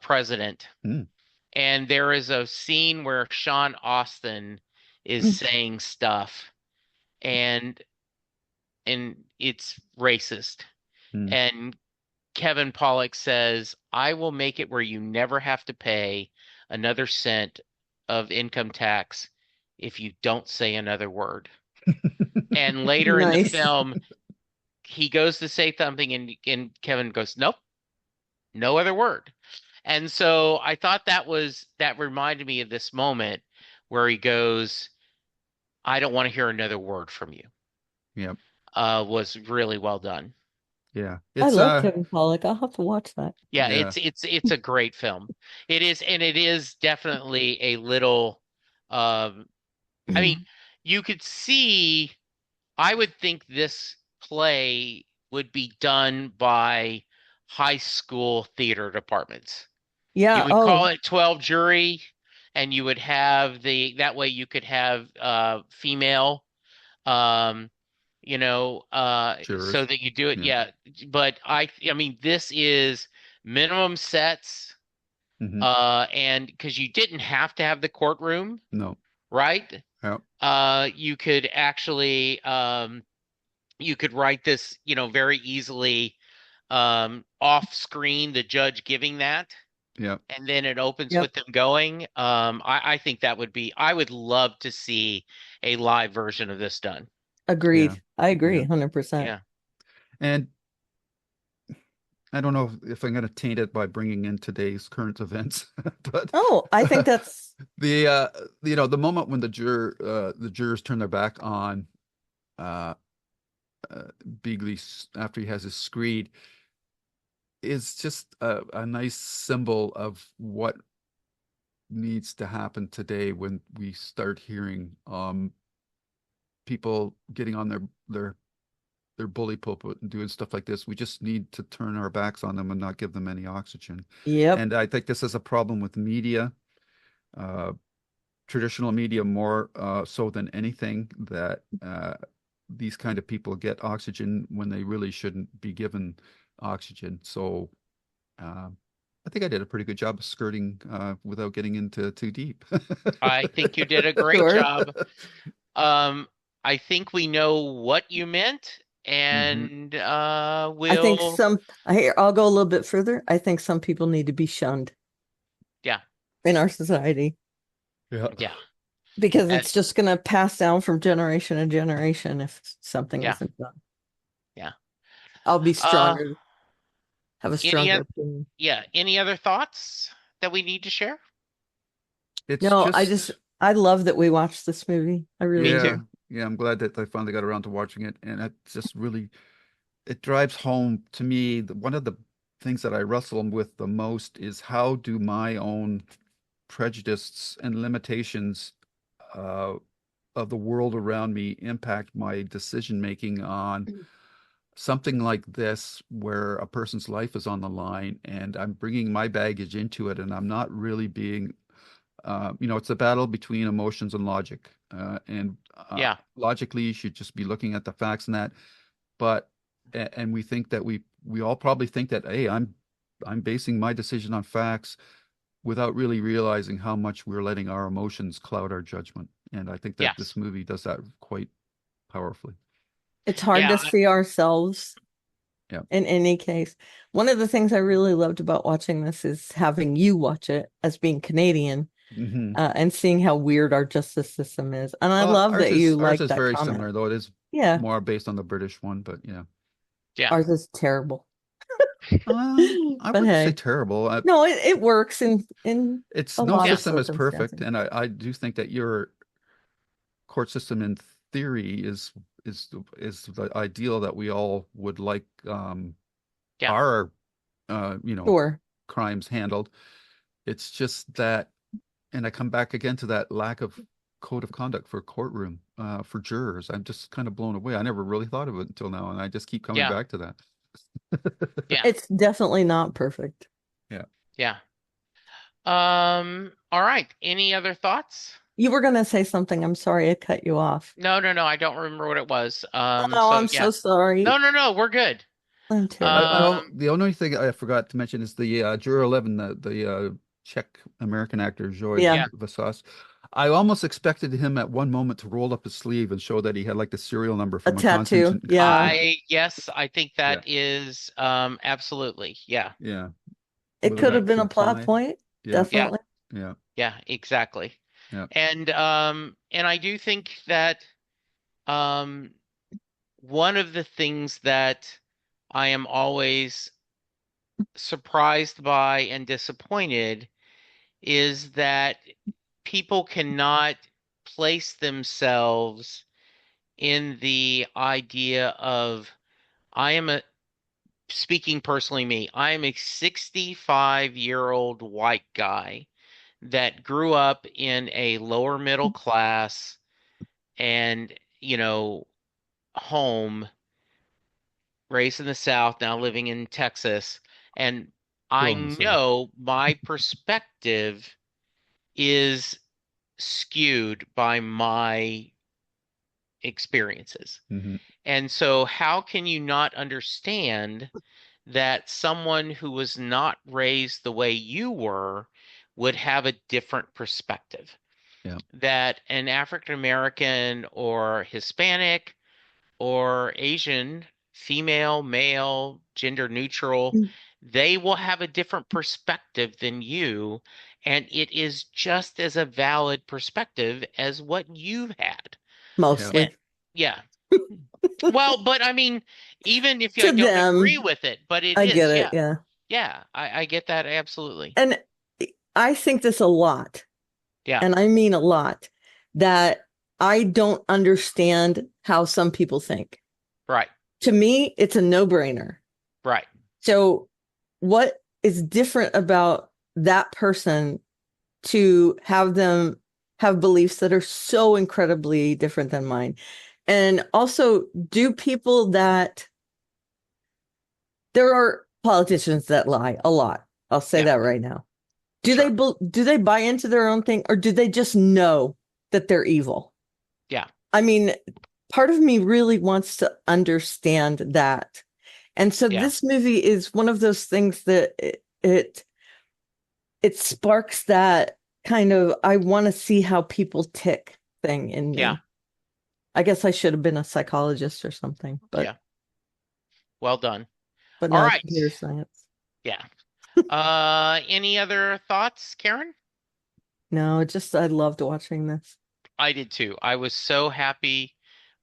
president. Mm. And there is a scene where Sean Austin is saying stuff, and it's racist. Mm. And Kevin Pollak says, "I will make it where you never have to pay another cent of income tax if you don't say another word." And later in the Nice. film, he goes to say something, and Kevin goes, "Nope, no other word." And so I thought that reminded me of this moment where he goes, "I don't want to hear another word from you." Yep. Was really well done. Yeah. I It's love Kevin Pollak. I'll have to watch that. Yeah, yeah. it's a great film. It is, and it is definitely a little. Um, I mean, you could see. I would think this play would be done by high school theater departments. You Yeah. would call Oh, it 12 jury, and you would have that way you could have female, um, so Jurors. that you do it. Yeah. Yeah. But I mean, this is minimum sets, Hmm. and because you didn't have to have the courtroom, No. right? Yeah. You could actually, you could write this, very easily, off screen, the judge giving that, Yeah. and then it opens yep. with them going. I think that would be, I would love to see a live version of this done. Yeah. Agreed. I agree Yeah. 100%. Yeah. And I don't know if I'm going to taint it by bringing in today's current events, but Oh, I think that's the the moment when the jurors turn their back on uh, Beagley after he has his screed is just a nice symbol of what needs to happen today when we start hearing people getting on their bully pulpit and doing stuff like this. We just need to turn our backs on them and not give them any oxygen. yep. And I think this is a problem with media, uh, traditional media more so than anything, that these kind of people get oxygen when they really shouldn't be given oxygen. So I think I did a pretty good job of skirting without getting into too deep. I think you did a great Sure. job. Um, I think we know what you meant, Hmm. and I think we'll, I'll go a little bit further. I think some people need to be shunned yeah, in our society Yeah. yeah, because and it's just going to pass down from generation to generation if something yeah, isn't done. yeah. I'll be Uh, stronger, have a any, stronger oth- opinion. yeah, any other thoughts that we need to share? It's No, just I love that we watched this movie. I really Me do. too. yeah, I'm glad that I finally got around to watching it, and it just really it drives home to me one of the things that I wrestle with the most is how do my own prejudices and limitations uh, of the world around me impact my decision making on something like this, where a person's life is on the line, and I'm bringing my baggage into it, and I'm not really being it's a battle between emotions and logic. And Yeah, logically, you should just be looking at the facts and that. But and we think that we all probably think that, hey, I'm basing my decision on facts without really realizing how much we're letting our emotions cloud our judgment. And I think that this yes, movie does that quite powerfully. It's hard yeah, to see ourselves Yeah. in any case. One of the things I really loved about watching this is having you watch it as being Canadian, Hmm. and seeing how weird our justice system is. And I love Ours that you is ours like is that very comment. similar, though it is Yeah, more based on the British one, but yeah. yeah, ours is terrible. I But wouldn't say hey, terrible. no, it works in It's a no lot yeah, of system is perfect, circumstances. and I do think that your court system in theory is is the ideal that we all would like Yeah. our Sure. crimes handled. It's just that, and I come back again to that lack of code of conduct for courtroom for jurors. I'm just kind of blown away. I never really thought of it until now, and I just keep coming Yeah. back to that. Yeah. It's definitely not perfect. Yeah. Yeah. All right. Any other thoughts? You were going to say something. I'm sorry I cut you off. No, I don't remember what it was. Oh, So I'm yeah. so sorry. No, we're good. I'm terrible. The only thing I forgot to mention is the juror 11, the Czech American actor Joy Yeah. Yeah. Vasas. I almost expected him at one moment to roll up his sleeve and show that he had like the serial number A from a tattoo. Yeah. Yes, I think that is absolutely. Yeah. Yeah, It with an could have been a extra plot tie. point. Yeah, Yeah. Definitely. yeah, Yeah, exactly. yeah. And I do think that um one of the things that I am always surprised by and disappointed is that people cannot place themselves in the idea of I am a speaking personally me, I am a 65-year-old white guy that grew up in a lower middle class and, home, raised in the South, now living in Texas. And Still I in the South. know my perspective is skewed by my experiences. Hmm. And so, how can you not understand that someone who was not raised the way you were would have a different perspective? Yeah, That an African American or Hispanic or Asian, female, male, gender neutral, they will have a different perspective than you, and it is just as a valid perspective as what you've had. yeah, And Mostly. yeah. Well, but I mean, even if I To don't agree them, with it, but it I get is, it. yeah. Yeah. Yeah, I get that absolutely. And I think this a lot, Yeah, and I mean a lot, that I don't understand how some people think. right, To me, it's a no-brainer. right. So, what is different about that person to have them have beliefs that are so incredibly different than mine? And also, do people that there are politicians that lie a lot. I'll say Yeah, that right now. Do sure. do they buy into their own thing, or do they just know that they're evil? Yeah, I mean, part of me really wants to understand that. And so yeah, this movie is one of those things that it sparks that kind of I want to see how people tick thing in me. yeah, I guess I should have been a psychologist or something, yeah. Well done. but All no, right. computer science. Yeah. Any other thoughts, Karen? No, just I loved watching this. I did too. I was so happy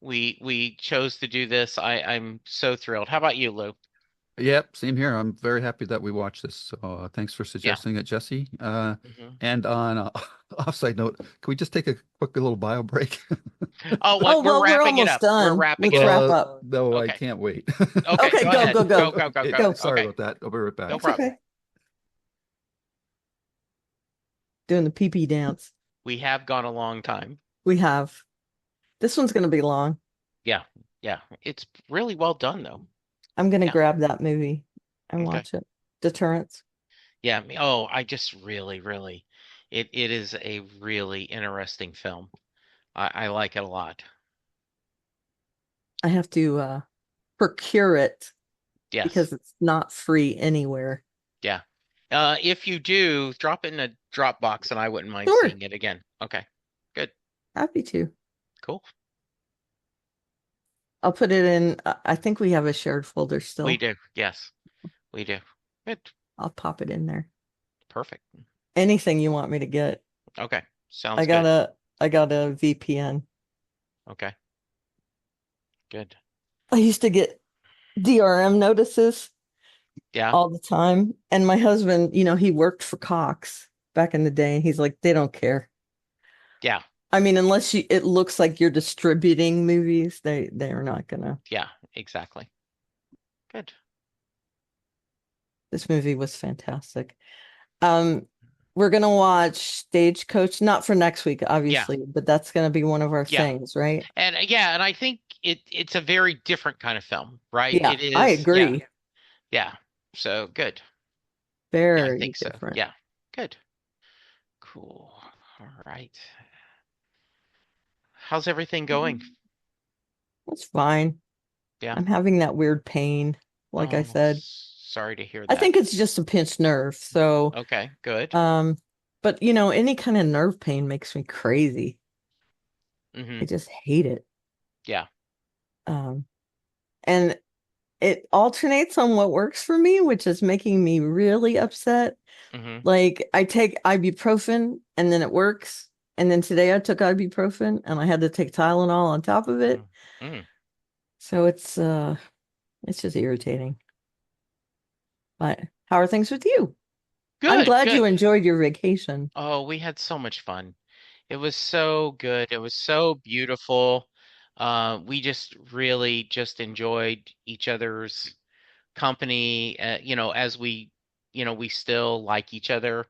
we chose to do this. I'm so thrilled. How about you, Lou? yep. Same here. I'm very happy that we watched this. So thanks for Yeah. suggesting it, Jesse. Hmm. And on a offside note, can we just take a quick little bio break? Oh, what? Oh, We're well, we're wrapping it almost up. We're done. wrapping Let's it up. wrap up. No, I Okay. can't wait. Okay, Okay, go go, ahead. go, go. Go. Sorry Okay. about that. I'll be right back. No It's problem. okay. Doing the pee pee dance. We have gone a long time. We have. This one's going to be long. Yeah. Yeah. It's really well done though. I'm going to Yeah. grab that movie and Okay. watch it. Deterrence. Yeah. Oh, I just really it is a really interesting film. I like it a lot. I have to procure it Yes. because it's not free anywhere. Yeah. If you do, drop it in a Dropbox and I wouldn't mind Sure. seeing it again. Okay. Good. Happy to. Cool. I'll put it in. I think we have a shared folder still. We do. Yes. We do. Good. I'll pop it in there. Perfect. Anything you want me to get. Okay. Sounds I got a VPN. Okay. Good. I used to get DRM notices Yeah. all the time. And my husband, he worked for Cox back in the day. He's like, they don't care. Yeah. I mean, unless it looks like you're distributing movies, they're not gonna. Yeah, exactly. Good. This movie was fantastic. Um, we're gonna watch Stagecoach, not for next week, Yeah, obviously, but that's gonna be one of our yeah. things, right? And I think it's a very different kind of film, right? Yeah, It I is, yeah, agree. yeah. So good. Yeah, I Very think so. different. Yeah. Good. Cool. All right. How's everything going? It's fine. Yeah. I'm having that weird pain, like I Oh, said. sorry to hear I that. think it's just a pinched nerve. So, Okay, good. um, but any kind of nerve pain makes me crazy. Mm-hmm. I just hate it. Yeah. Um, and it alternates on what works for me, which is making me really upset. Mm-hmm. Like I take ibuprofen and then it works. And then today I took ibuprofen and I had to take Tylenol on top of it. Mm-hmm. So it's just irritating. But how are things with you? I'm Good, glad you good. enjoyed your vacation. Oh, we had so much fun. It was so good. It was so beautiful. We just really just enjoyed each other's company, as we still like each other,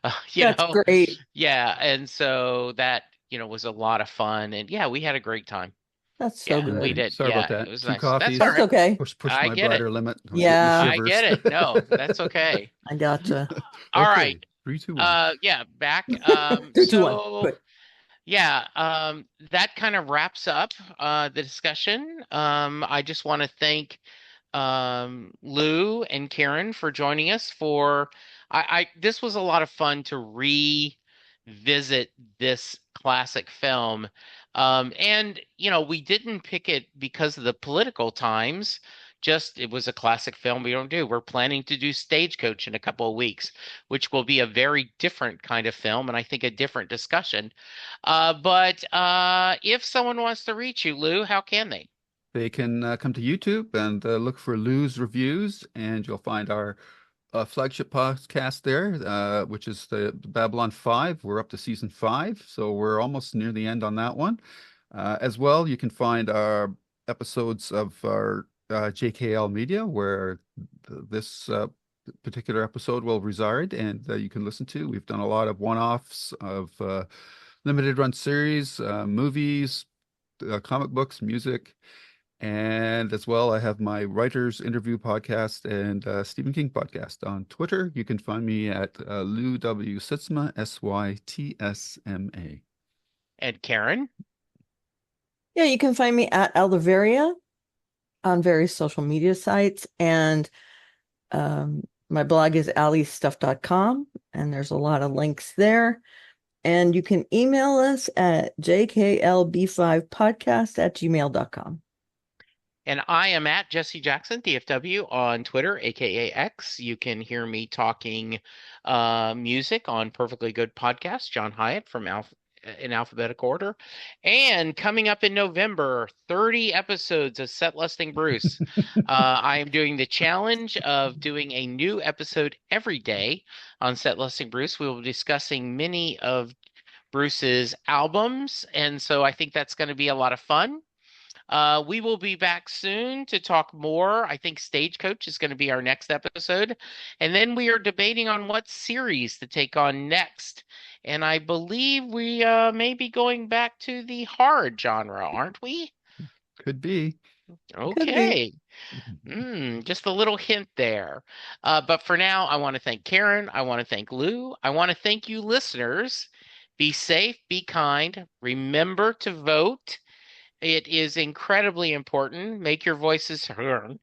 That's great. yeah. And so that, was a lot of fun. And yeah, we had a great time. That's so Yeah, we good. Okay, did. sorry about Yeah, it that. was Two nice. That's all That's coffees right. okay. pushed I my get it. bladder limit. I'm getting the Yeah, I get shivers. it. No, that's okay. I gotcha. All right. Okay, 3, 2, 1. Yeah, back. Three, two, one. So Good. yeah, that kind of wraps up the discussion. I just want to thank Lou and Karen for joining us for this was a lot of fun to revisit this classic film. And we didn't pick it because of the political times. Just it was a classic film we don't do. We're planning to do Stagecoach in a couple of weeks, which will be a very different kind of film and I think a different discussion. But if someone wants to reach you, Lou, how can they? They can come to YouTube and look for Lou's Reviews, and you'll find our flagship podcast there, which is the Babylon 5. We're up to season 5, so we're almost near the end on that one. As well, you can find our episodes of our JKL media, where this particular episode will reside, and you can listen to. We've done a lot of one-offs of limited run series, movies, comic books, music. And as well, I have my writers interview podcast and Stephen King podcast on Twitter. You can find me at Lou W. Sitzma, Sytsma. And Karen? Yeah, you can find me at Eldeveria on various social media sites. And my blog is alliestuff.com, and there's a lot of links there. And you can email us at jklb5podcast@gmail.com. And I am at Jesse Jackson, DFW, on Twitter, aka X. You can hear me talking music on Perfectly Good Podcast, John Hyatt from in alphabetical order. And coming up in November, 30 episodes of Set Lusting Bruce. I am doing the challenge of doing a new episode every day on Set Lusting Bruce. We will be discussing many of Bruce's albums, and so I think that's going to be a lot of fun. We will be back soon to talk more. I think Stagecoach is going to be our next episode. And then we are debating on what series to take on next. And I believe we may be going back to the hard genre, aren't we? Could be. Could be. Okay. Just a little hint there. But for now, I want to thank Karen. I want to thank Lou. I want to thank you, listeners. Be safe, be kind. Remember to vote. It is incredibly important. Make your voices heard.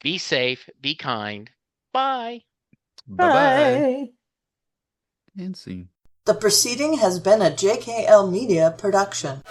Be safe. Be kind. Bye. Bye-bye. Bye. And scene. The proceeding has been a JKL Media production.